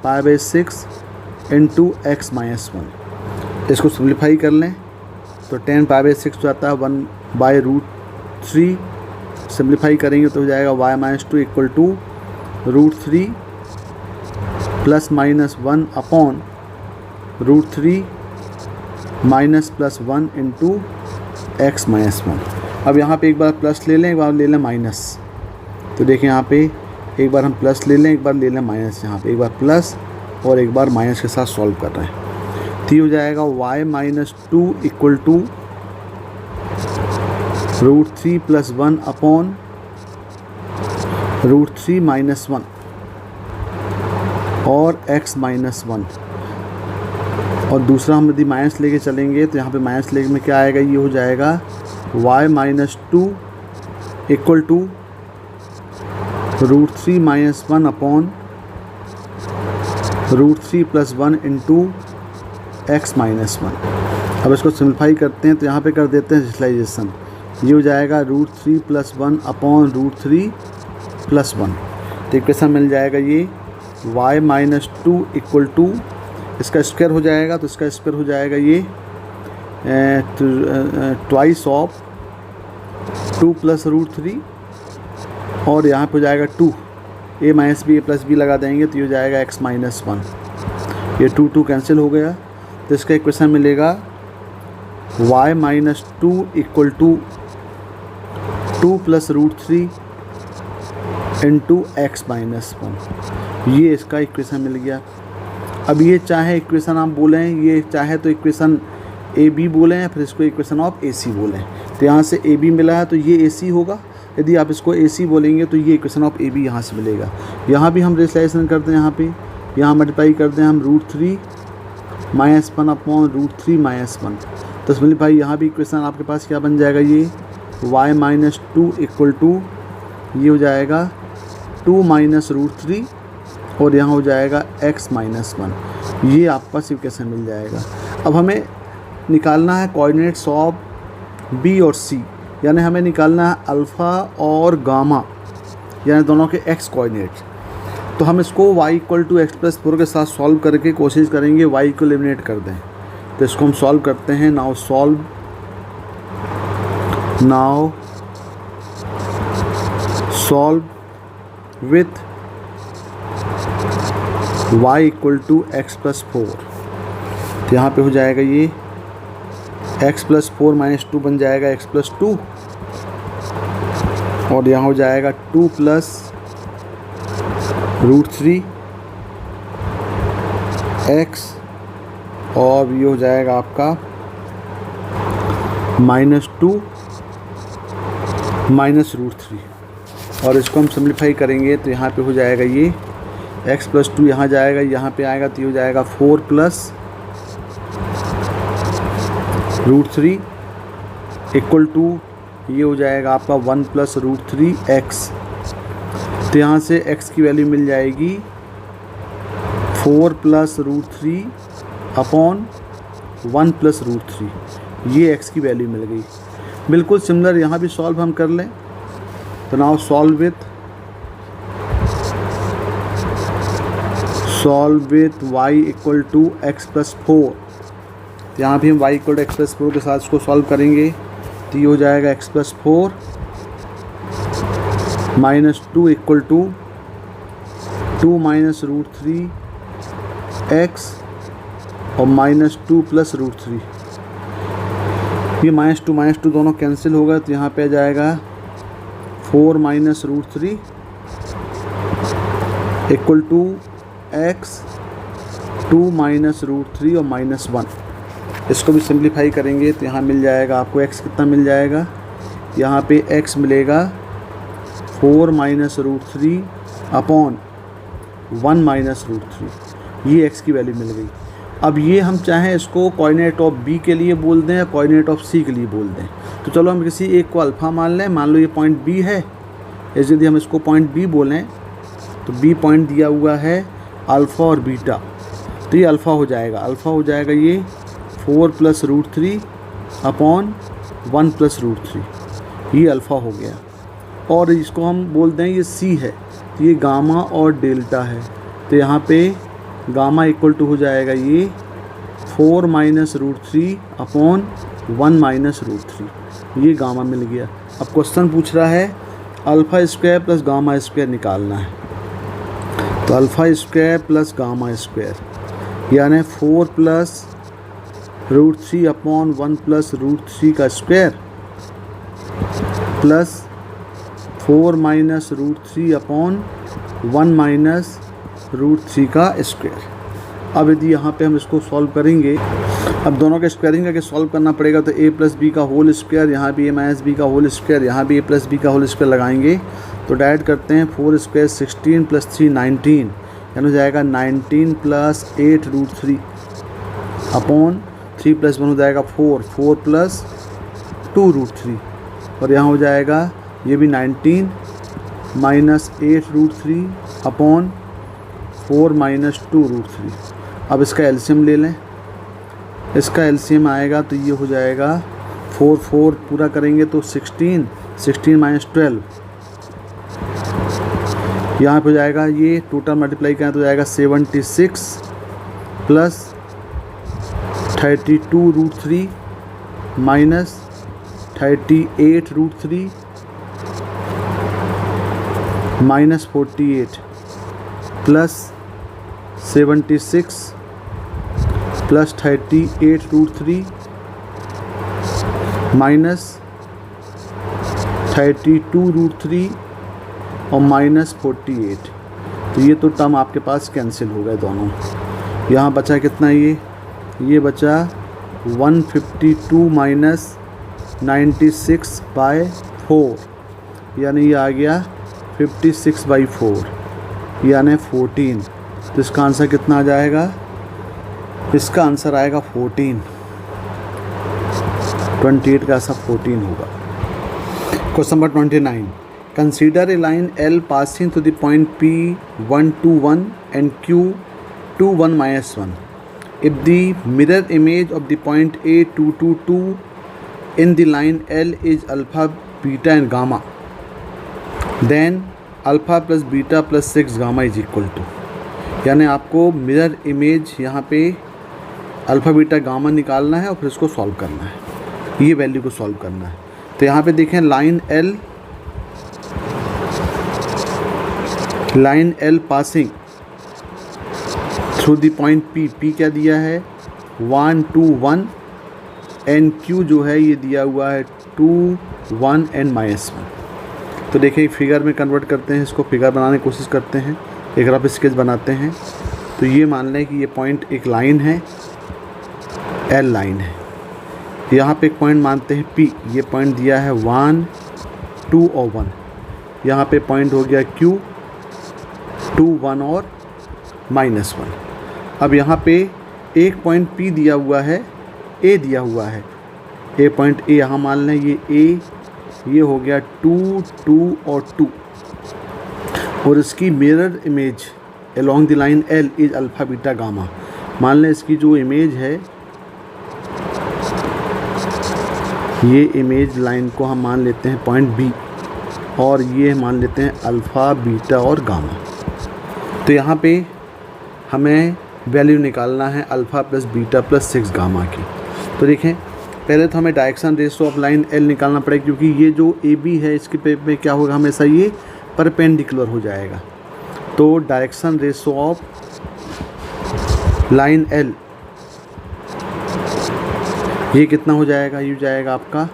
π/6 into x minus 1। इसको सिम्प्लीफाई कर लें तो 10 π/6 हो जाता है 1/√3। सिम्प्लीफाई करेंगे तो हो जाएगा y minus 2 equal to √3 plus minus 1 upon √3 minus plus 1 into x minus 1। अब यहाँ पे एक बार प्लस ले लें, एक बार ले लें माइनस। तो देखें यहाँ पे एक बार हम प्लस ले लें, एक बार ले लें माइनस। यहाँ पे एक बार प्लस और एक बार माइनस के साथ सॉल्व कर रहे हैं। तो ये हो जाएगा y minus 2 equal to √3 plus 1 upon √3 minus 1 और x माइनस 1। और दूसरा हम यदि माइनस लेके चलेंगे तो यहाँ पे माइनस लेके में क्या आएगा? ये हो जाएगा y minus 2 equal to √3 minus 1 upon √3 plus 1 into x minus 1। अब इसको सिम्प्लीफाई करते हैं तो यहाँ पे कर देते हैं डिजिटलाइजेशन। ये हो जाएगा √3 प्लस 1 अपॉन √3 प्लस 1। तो इक्वेशन मिल जाएगा ये y माइनस 2 इक्वल टू, इसका स्क्वायर हो जाएगा तो इसका स्क्वायर हो जाएगा ये ट्वाइस ऑफ 2 प्लस √3 और यहाँ पे हो जाएगा 2, a minus b, a plus b लगा देंगे तो ये हो जाएगा x माइनस 1। ये 2 कैंसिल हो गया तो इसका इक्वेशन मिलेगा y minus 2 equal to 2 plus √3 into x minus 1। ये इसका इक्वेशन मिल गया। अब ये चाहे इक्वेशन आप बोलें, ये चाहे तो इक्वेशन ए बी बोलें या फिर इसको इक्वेशन ऑफ ए सी बोलें। तो यहाँ से ए बी मिला है तो ये ए सी होगा। यदि आप इसको ए सी बोलेंगे तो ये इक्वेशन ऑफ ए बी यहाँ से मिलेगा। यहाँ भी हम रेसलाइजेशन करते हैं, यहाँ मल्टीप्लाई करते हैं हम √3 माइनस 1 अपॉन √3 माइनस 1। तो सिम्प्लीफाई यहाँ भी इक्वेशन आपके पास क्या बन जाएगा? ये y माइनस 2 इक्वल टू, ये हो जाएगा 2 माइनस √3 और यहाँ हो जाएगा x माइनस 1। ये आपका इक्वेशन मिल जाएगा। अब हमें निकालना है कोऑर्डिनेट्स ऑफ b और c, यानी हमें निकालना है अल्फ़ा और गामा, यानी दोनों के x कोऑर्डिनेट्स। तो हम इसको y = x+4 के साथ सॉल्व करके कोशिश करेंगे y को एलिमिनेट कर दें। तो इसको हम सॉल्व करते हैं। Now solve with y = x+4। तो यहाँ पे हो जाएगा ये x+4 - 2 बन जाएगा x+2, और यहाँ हो जाएगा 2 + √3 x, और ये हो जाएगा आपका -2 -√3। और इसको हम सिम्प्लीफाई करेंगे तो यहाँ पे हो जाएगा ये x+2 यहाँ जाएगा, यहाँ पे आएगा तो ये हो जाएगा 4 + √3 = ये हो जाएगा आपका 1 + √3x। तो यहाँ से x की वैल्यू मिल जाएगी 4 + √3 अपॉन 1 + √3। ये x की वैल्यू मिल गई। बिल्कुल सिमिलर यहाँ भी सॉल्व हम कर लें। तो now solve with y = x+4। तो यहाँ भी हम y = x+4 के साथ इसको सॉल्व करेंगे। तो ये हो जाएगा x+4 - 2 = 2 -√3x और -2 + √3। ये -2 दोनों कैंसिल होगा, तो यहाँ पे आ जाएगा 4 - √3 = x 2 - √3 और -1। इसको भी सिंप्लीफाई करेंगे तो यहाँ मिल जाएगा आपको x कितना मिल जाएगा, यहाँ पे x मिलेगा 4 - √3 अपॉन 1 - √3। ये x की वैल्यू मिल गई। अब ये हम चाहें इसको कोऑर्डिनेट ऑफ b के लिए बोल दें या कोऑर्डिनेट ऑफ c के लिए बोल दें। तो चलो हम किसी एक को अल्फ़ा मान लें। मान लो ये पॉइंट b है, ऐसे यदि हम इसको पॉइंट b बोलें तो b पॉइंट दिया हुआ है अल्फ़ा और बीटा, तो ये अल्फ़ा हो जाएगा। अल्फ़ा हो जाएगा ये 4 + √3 अपॉन 1 + √3। ये अल्फ़ा हो गया। और इसको हम बोल दें ये c है, तो ये गामा और डेल्टा है। तो यहाँ पे गामा = हो जाएगा ये 4 - √3 अपॉन 1 - √3। ये गामा मिल गया। अब क्वेश्चन पूछ रहा है α² + γ² निकालना है। तो α² + γ² यानी 4 + √3 अपॉन 1 + √3 का स्क्वायर प्लस 4 - √3 अपॉन 1 - √3 का स्क्वायर। अब यदि यहाँ पे हम इसको सॉल्व करेंगे, अब दोनों का स्क्वायरिंग करके सॉल्व करना पड़ेगा। तो a + b का होल स्क्वायर, यहाँ भी a - b का होल स्क्वायर, यहाँ भी a + b का होल स्क्वायर लगाएंगे। तो डायरेक्ट करते हैं 4 स्क्वायर 16 + 3 19, यानी हो जाएगा 19 + 8 √3 अपॉन 3 + 1 हो जाएगा 4 + 2 √3, और यहाँ हो जाएगा ये भी 19 - 8 √3 अपॉन 4 - 2 √3। अब इसका एलसीएम ले लें। इसका एलसीएम आएगा तो ये हो जाएगा 4 पूरा करेंगे तो 16 - 12, यहाँ पे हो जाएगा ये टोटल मल्टीप्लाई करें तो हो जाएगा 76 + 32 √3 minus 38 √3 minus 48 plus 76 plus 38 √3 minus 32 √3 और माइनस 48। तो ये तो टर्म आपके पास कैंसिल हो गए दोनों। यहाँ बचा कितना, ये बचा 152 माइनस 96/4, यानी ये आ गया 56/4 यानी 14। तो इसका आंसर कितना आ जाएगा, इसका आंसर आएगा 14। 28 का आंसर 14 होगा। Question number 29, consider a line L passing to the point P 1 2 1 and Q 2 1 minus 1. If the mirror image of the point A 2 2 2 in the line L is alpha, beta and gamma, then alpha plus beta plus 6 gamma is equal to, यानी आपको मिरर इमेज यहाँ पे अल्फ़ा बीटा गामा निकालना है और फिर इसको सॉल्व करना है, ये वैल्यू को सॉल्व करना है। तो यहाँ पे देखें line L passing through the point P क्या दिया है 1 2 1 एंड Q जो है ये दिया हुआ है 2 1 एंड -1। तो देखिए फिगर में कन्वर्ट करते हैं, इसको फिगर बनाने की कोशिश करते हैं, एक रफ स्केच बनाते हैं। तो ये मान लें कि ये पॉइंट एक लाइन है, L लाइन है, यहाँ पे एक पॉइंट मानते हैं P, ये पॉइंट दिया है 1 2 और 1, यहाँ पे पॉइंट हो गया Q 2 1 और -1। अब यहाँ पे एक पॉइंट P दिया हुआ है, A दिया हुआ है, ए पॉइंट A यहाँ मान लें ये A, ये हो गया 2 2 और 2, और इसकी mirror image along the line L is alpha beta gamma. मान लें इसकी जो इमेज है, ये इमेज लाइन को हम मान लेते हैं पॉइंट B और ये मान लेते हैं अल्फ़ा बीटा और गामा। तो यहाँ पे हमें वैल्यू निकालना है alpha plus beta plus 6 gamma की। तो देखें पहले तो हमें direction ratio of line L निकालना पड़ेगा, क्योंकि ये जो AB है इसके पे में क्या होगा, हमेशा ये परपेंडिकुलर हो जाएगा। तो direction ratio of line L ये कितना हो जाएगा, ये हो जाएगा आपका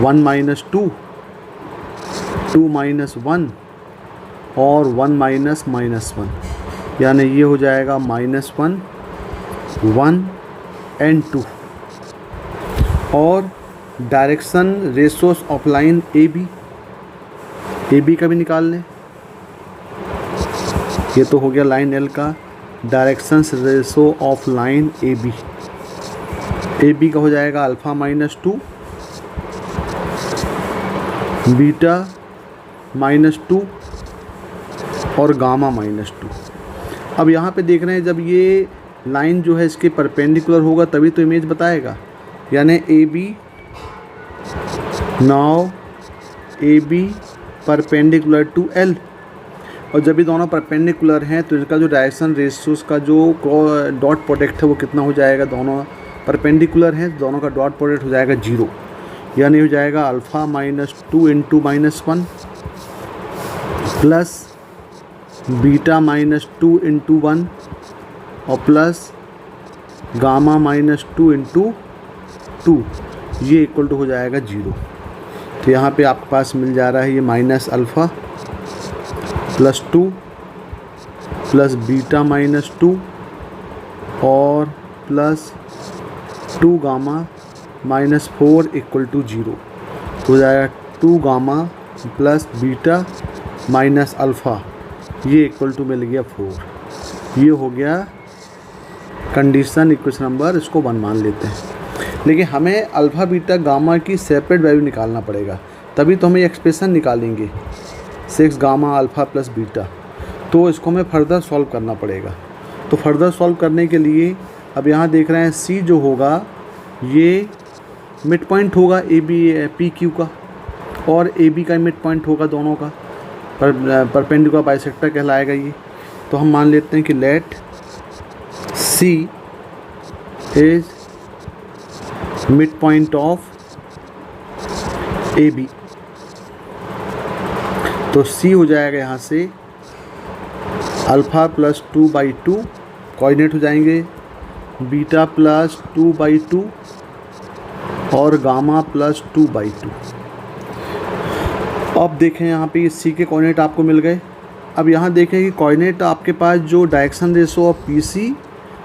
1 - 2 2 - 1 और 1 - -1, यानी ये हो जाएगा -1 1 एंड 2। और direction ratios of line AB का भी निकाल लें। ये तो हो गया लाइन L का direction ratio of line AB का हो जाएगा अल्फ़ा -2 बीटा -2 और गामा -2। अब यहाँ पे देख रहे हैं जब ये लाइन जो है इसके परपेंडिकुलर होगा तभी तो इमेज बताएगा, यानी AB परपेंडिकुलर टू L, और जब ये दोनों परपेंडिकुलर हैं तो इनका जो डायरेक्शन रेशियोस का जो डॉट प्रोडक्ट है वो कितना हो जाएगा, दोनों परपेंडिकुलर हैं, दोनों का डॉट प्रोडक्ट हो जाएगा 0, यानी हो जाएगा alpha -2 into -1 plus beta -2 into 1 और प्लस गामा -2 इंटू 2, ये इक्वल टू हो जाएगा 0। तो यहाँ पे आपके पास मिल जा रहा है ये -अल्फ़ा प्लस 2 प्लस बीटा -2 और प्लस 2 गामा -4 इक्वल टू 0। तो हो जाएगा 2 gamma plus beta minus alpha, ये इक्वल टू मिल गया 4। ये हो गया कंडीशन इक्वेशन नंबर, इसको 1 मान लेते हैं। लेकिन हमें अल्फ़ा बीटा गामा की सेपरेट वैल्यू निकालना पड़ेगा, तभी तो हमें एक्सप्रेशन निकालेंगे 6 गामा अल्फ़ा प्लस बीटा। तो इसको हमें फर्दर सॉल्व करना पड़ेगा। तो फर्दर सॉल्व करने के लिए अब यहाँ देख रहे हैं C जो होगा ये मिड पॉइंट होगा PQ का, और AB का मिड पॉइंट होगा दोनों का, परपेंडिकुलर बाइसेक्टर कहलाएगा ये। तो हम मान लेते हैं कि let C is mid point of AB। तो C हो जाएगा यहाँ से अल्फ़ा प्लस 2/2 कोऑर्डिनेट हो जाएंगे, बीटा प्लस 2/2 और गामा प्लस 2/2। अब देखें यहाँ पे C के कोऑर्डिनेट आपको मिल गए। अब यहाँ देखें कि कोऑर्डिनेट आपके पास जो डायरेक्शन रेशियो ऑफ PC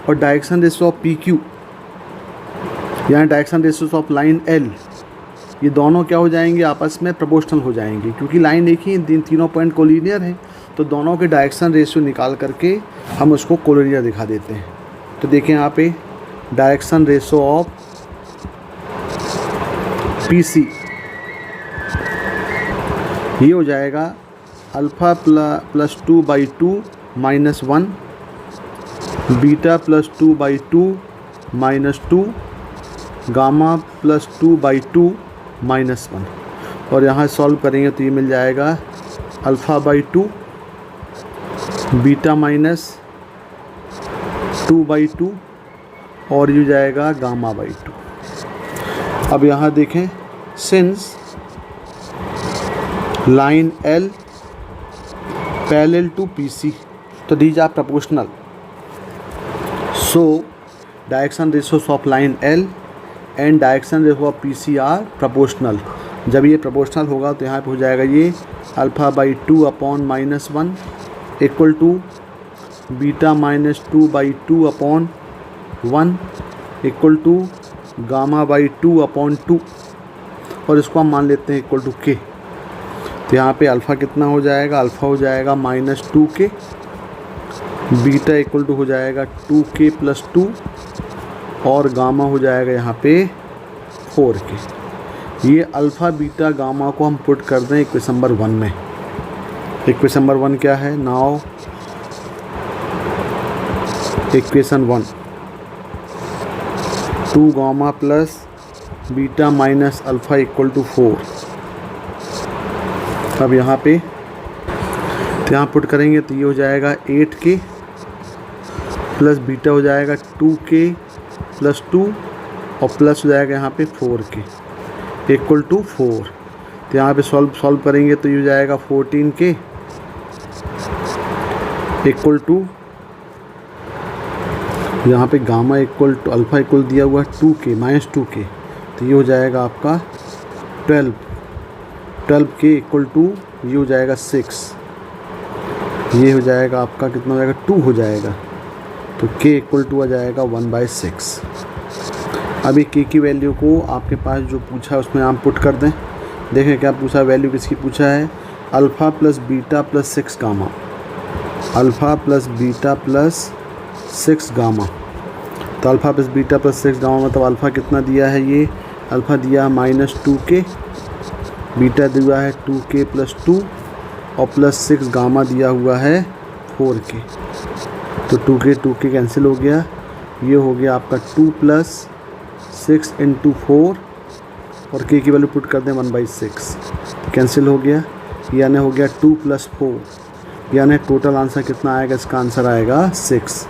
और डायरेक्शन रेशियो ऑफ PQ, यहाँ direction ratio of line L, ये दोनों क्या हो जाएंगे, आपस में प्रोपोर्शनल हो जाएंगे, क्योंकि लाइन एक ही, तीनों पॉइंट कोलिनियर है। तो दोनों के डायरेक्शन रेशियो निकाल करके हम उसको कोलिनियर दिखा देते हैं। तो देखें यहाँ पे डायरेक्शन रेशियो ऑफ PC ये हो जाएगा alpha plus 2/2 -1, beta plus 2/2 -2, gamma plus 2/2 -1। और यहाँ सॉल्व करेंगे तो ये मिल जाएगा अल्फ़ा/2, बीटा -2/2 और ये जाएगा गामा/2। अब यहाँ देखें, since line L parallel to PC तो these are proportional, so direction ratios of line L and direction ratio of PC are proportional. जब ये प्रोपोर्शनल होगा तो यहाँ पे हो जाएगा ये alpha upon -1 equal to beta -2/2 upon 1 equal to gamma upon 2 और इसको हम मान लेते हैं इक्वल टू K। तो यहाँ पे अल्फ़ा कितना हो जाएगा, अल्फ़ा हो जाएगा -2K, बीटा इक्वल टू हो जाएगा 2K + 2 और गामा हो जाएगा यहाँ पे 4K। ये अल्फ़ा बीटा गामा को हम पुट कर दें इक्वेशन नंबर 1 में। इक्वेशन नंबर 1 क्या है, now equation 1 2 gamma plus beta minus alpha equal to 4। अब यहाँ पे तो यहाँ पुट करेंगे तो ये हो जाएगा 8K प्लस बीटा हो जाएगा 2K + 2 और प्लस हो जाएगा यहाँ पे 4K इक्वल टू 4। तो यहाँ पे सॉल्व करेंगे तो ये हो जाएगा 14K इक्वल टू यहाँ पे gamma equal to alpha equal दिया हुआ 2K -2K तो ये हो जाएगा आपका 12K इक्वल टू ये हो जाएगा 6। ये हो जाएगा आपका कितना हो जाएगा 2 हो जाएगा तो K इक्वल टू आ जाएगा 1/6। अभी K की वैल्यू को आपके पास जो पूछा है उसमें आप पुट कर दें। देखें क्या पूछा, वैल्यू किसकी पूछा है, alpha plus beta plus 6 gamma, alpha plus beta plus 6 gamma. तो alpha plus beta plus 6 gamma मतलब अल्फ़ा कितना दिया है, ये अल्फ़ा दिया है -2K, बीटा दिया है 2K + 2 और प्लस 6 गामा दिया हुआ है 4K। तो 2K कैंसिल हो गया, ये हो गया आपका 2 + 6 × 4 और K की वैल्यू पुट कर दें 1/6 कैंसिल हो गया, यानी हो गया 2 + 4 यानी टोटल आंसर कितना आएगा, इसका आंसर आएगा 6।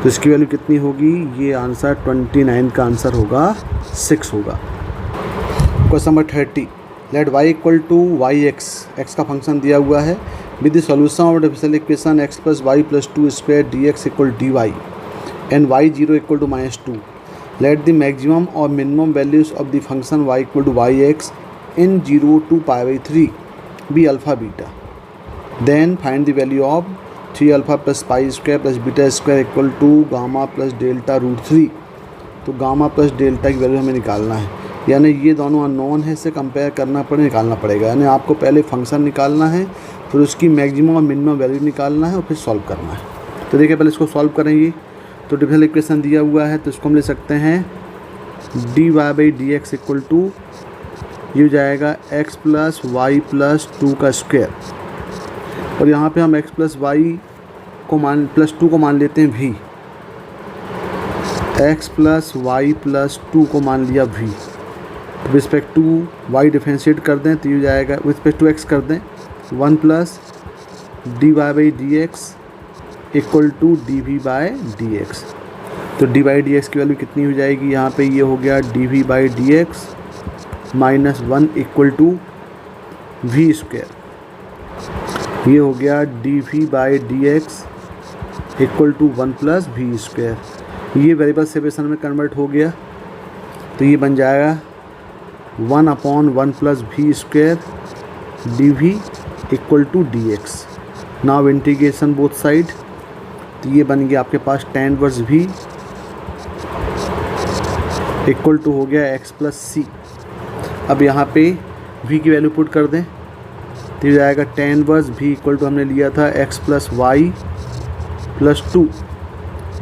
तो इसकी वैल्यू कितनी होगी, ये आंसर 29 का आंसर होगा 6 होगा। Question number 30, let y equal to yx, x का फंक्शन दिया हुआ है with the solution of differential equation x + y + 2² dx = dy and y0 equal to -2। Let the maximum और minimum values of the function y equal to yx in 0 to π/3 be alpha beta, then find the value of 3α + π² + β² equal to gamma + delta √3। तो गामा प्लस डेल्टा की वैल्यू हमें निकालना है, यानी ये दोनों अननोन है, इससे कंपेयर करना निकालना पड़ेगा। यानी आपको पहले फंक्शन निकालना है, फिर उसकी मैक्सिमम और मिनिमम वैल्यू निकालना है और फिर सॉल्व करना है। तो देखिए पहले इसको सॉल्व करेंगे तो डिफरेंशियल इक्वेशन दिया हुआ है तो इसको हम ले सकते हैं dy/dx इक्वल टू ये हो जाएगा x + y + 2 का स्क्वायर और यहाँ पे हम x + y को +2 को मान लेते हैं v, x + y + 2 को मान लिया v। Respect to y differentiate कर दें तो ये हो जाएगा, रिस्पेक्ट टू x कर दें 1 + dy/dx इक्वल टू dv/dx। तो dy/dx की वैल्यू कितनी हो जाएगी, यहाँ पे ये हो गया dv/dx -1 इक्वल टू v²। ये हो गया dv/dx इक्वल टू 1 + v²। ये वेरिएबल सेपरेशन में कन्वर्ट हो गया तो ये बन जाएगा 1/1 + v² dv equal to dx। Now integration both side, तो ये बन गया आपके पास tan inverse v equal to हो गया x + c। अब यहाँ पे v की वैल्यू पुट कर दें तो ये जाएगा tan inverse v equal to हमने लिया था x + y + 2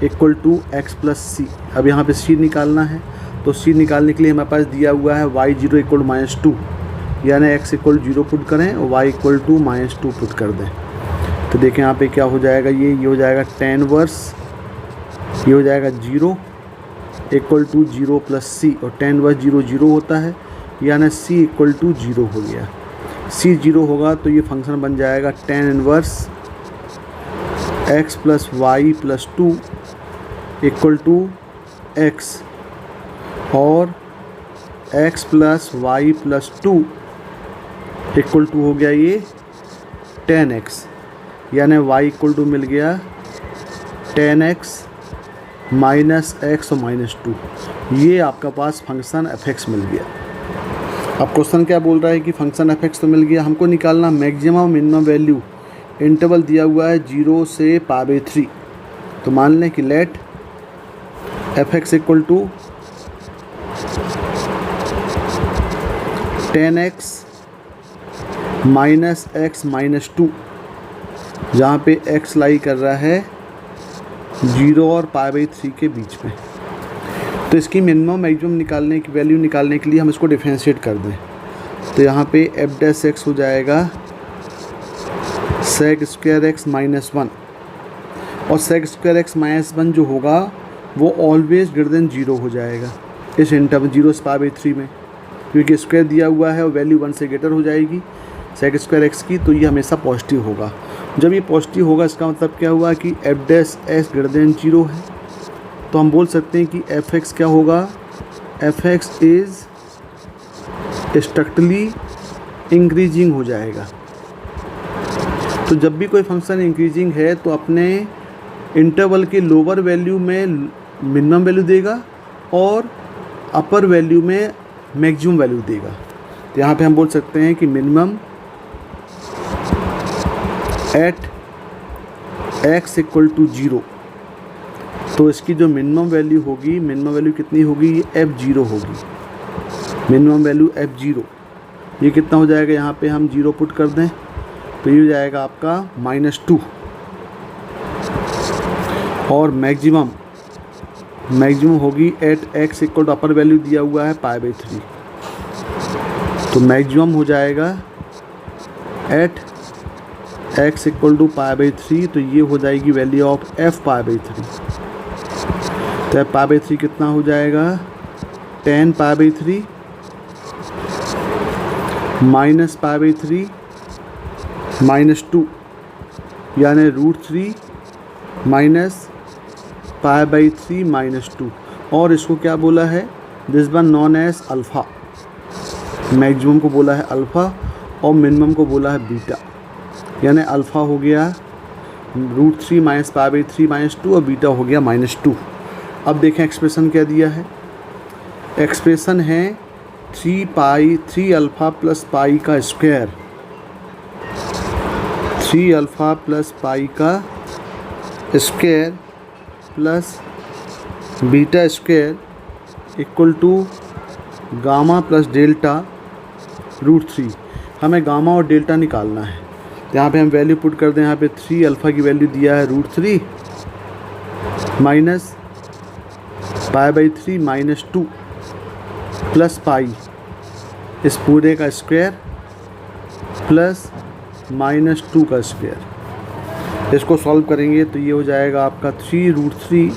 equal to x + c। अब यहाँ पे c निकालना है तो c निकालने के लिए हमारे पास दिया हुआ है y0 इक्वल टू -2, यानी x इक्वल 0 पुट करें और y इक्वल टू -2 पुट कर दें। तो देखें यहाँ पे क्या हो जाएगा, ये हो जाएगा tan इनवर्स, ये हो जाएगा 0 इक्वल टू 0 प्लस c, और tan इनवर्स 0 0 होता है, यानी c इक्वल टू 0 हो गया। c 0 होगा तो ये फंक्शन बन जाएगा tan inverse x plus y plus 2 equal to x, और x plus y plus 2 equal to हो गया ये tan x, यानी y इक्वल टू मिल गया tan x माइनस x और -2। ये आपका पास फंक्शन f(x) मिल गया। अब क्वेश्चन क्या बोल रहा है कि फंक्शन f(x) तो मिल गया, हमको निकालना मैक्सिमम मिनिमम वैल्यू। इंटरवल दिया हुआ है 0 से π/3। तो मान लें कि let f(x) equal to tan x minus x minus 2, जहाँ पे x लाई कर रहा है 0 और π/3 के बीच में। तो इसकी मिनिमम मैक्सिमम निकालने की वैल्यू निकालने के लिए हम इसको डिफरेंशिएट कर दें। तो यहाँ पे f' हो जाएगा sec² x माइनस 1, और sec² x माइनस 1 जो होगा वो ऑलवेज ग्रेटर देन 0 हो जाएगा इस इंटरवल 0 से π/3 में, क्योंकि स्क्वायर दिया हुआ है और वैल्यू 1 से ग्रेटर हो जाएगी sec² x की, तो ये हमेशा पॉजिटिव होगा। जब ये पॉजिटिव होगा इसका मतलब क्या हुआ कि f' ग्रेटर देन 0 है। तो हम बोल सकते हैं कि f(x) क्या होगा, f(x) इज़ स्ट्रिक्टली इंक्रीजिंग हो जाएगा। तो जब भी कोई फंक्शन इंक्रीजिंग है तो अपने इंटरवल के लोअर वैल्यू में मिनिमम वैल्यू देगा और अपर वैल्यू में मैक्सिमम वैल्यू देगा। तो यहाँ पे हम बोल सकते हैं कि minimum at x equal to 0। तो इसकी जो मिनिमम वैल्यू होगी, मिनिमम वैल्यू कितनी होगी, ये f0 होगी। मिनिमम वैल्यू f0, ये कितना हो जाएगा, यहाँ पे हम 0 पुट कर दें तो ये हो जाएगा आपका -2, और मैक्सिमम होगी at x equal to upper value दिया हुआ है π/3। तो मैक्सिमम हो जाएगा एट x इक्वल टू π/3, तो ये हो जाएगी वैल्यू ऑफ f π/3। तो f π/3 कितना हो जाएगा, tan π/3 माइनस π/3 -2, यानी √3 माइनस π/3 -2, और इसको क्या बोला है, this one known as alpha. Maximum को बोला है अल्फ़ा और मिनिमम को बोला है बीटा, यानी अल्फ़ा हो गया √3 माइनस π/3 -2 और बीटा हो गया -2। अब देखें एक्सप्रेशन क्या दिया है, एक्सप्रेशन है 3α प्लस पाई का स्क्वायर, 3α प्लस पाई का square plus beta square equal to gamma plus delta √3। हमें गामा और डेल्टा निकालना है। तो यहाँ पे हम वैल्यू पुट कर दें, यहाँ पे 3α की वैल्यू दिया है √3 माइनस π/3 -2 प्लस पाई इस पूरे का स्क्वायर प्लस -2 का स्क्वायर। इसको सॉल्व करेंगे तो ये हो जाएगा आपका 3√3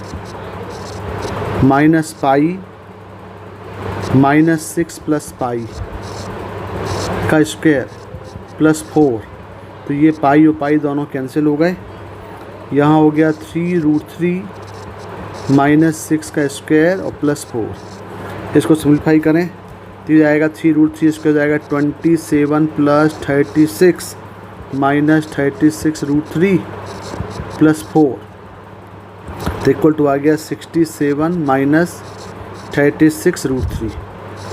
माइनस पाई -6 प्लस पाई का स्क्वायर प्लस 4। तो ये पाई और पाई दोनों कैंसिल हो गए। यहाँ हो गया 3√3 -6 का स्क्वायर और प्लस 4। इसको सिंप्लीफाई करें तो ये जाएगा 3√3 इसका जाएगा 27 प्लस 36 माइनस 36 √3 प्लस 4, तो इक्वल टू आ गया 67 माइनस 36 √3।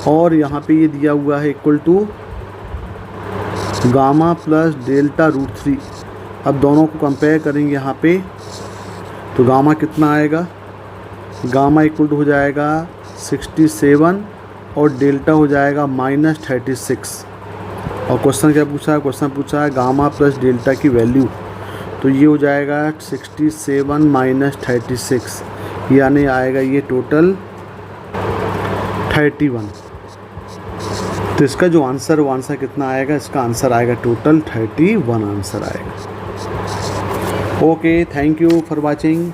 और यहाँ पे ये दिया हुआ है equal to gamma plus delta √3। अब दोनों को कंपेयर करेंगे यहाँ पे, तो गामा कितना आएगा, गामा इक्वल टू हो जाएगा 67 और डेल्टा हो जाएगा -36। और क्वेश्चन क्या पूछा है, क्वेश्चन पूछा है गामा प्लस डेल्टा की वैल्यू। तो ये हो जाएगा 67 माइनस 36, यानी आएगा ये टोटल 31। तो इसका जो आंसर वो आंसर कितना आएगा, इसका आंसर आएगा टोटल 31 आंसर आएगा। Okay, thank you for watching.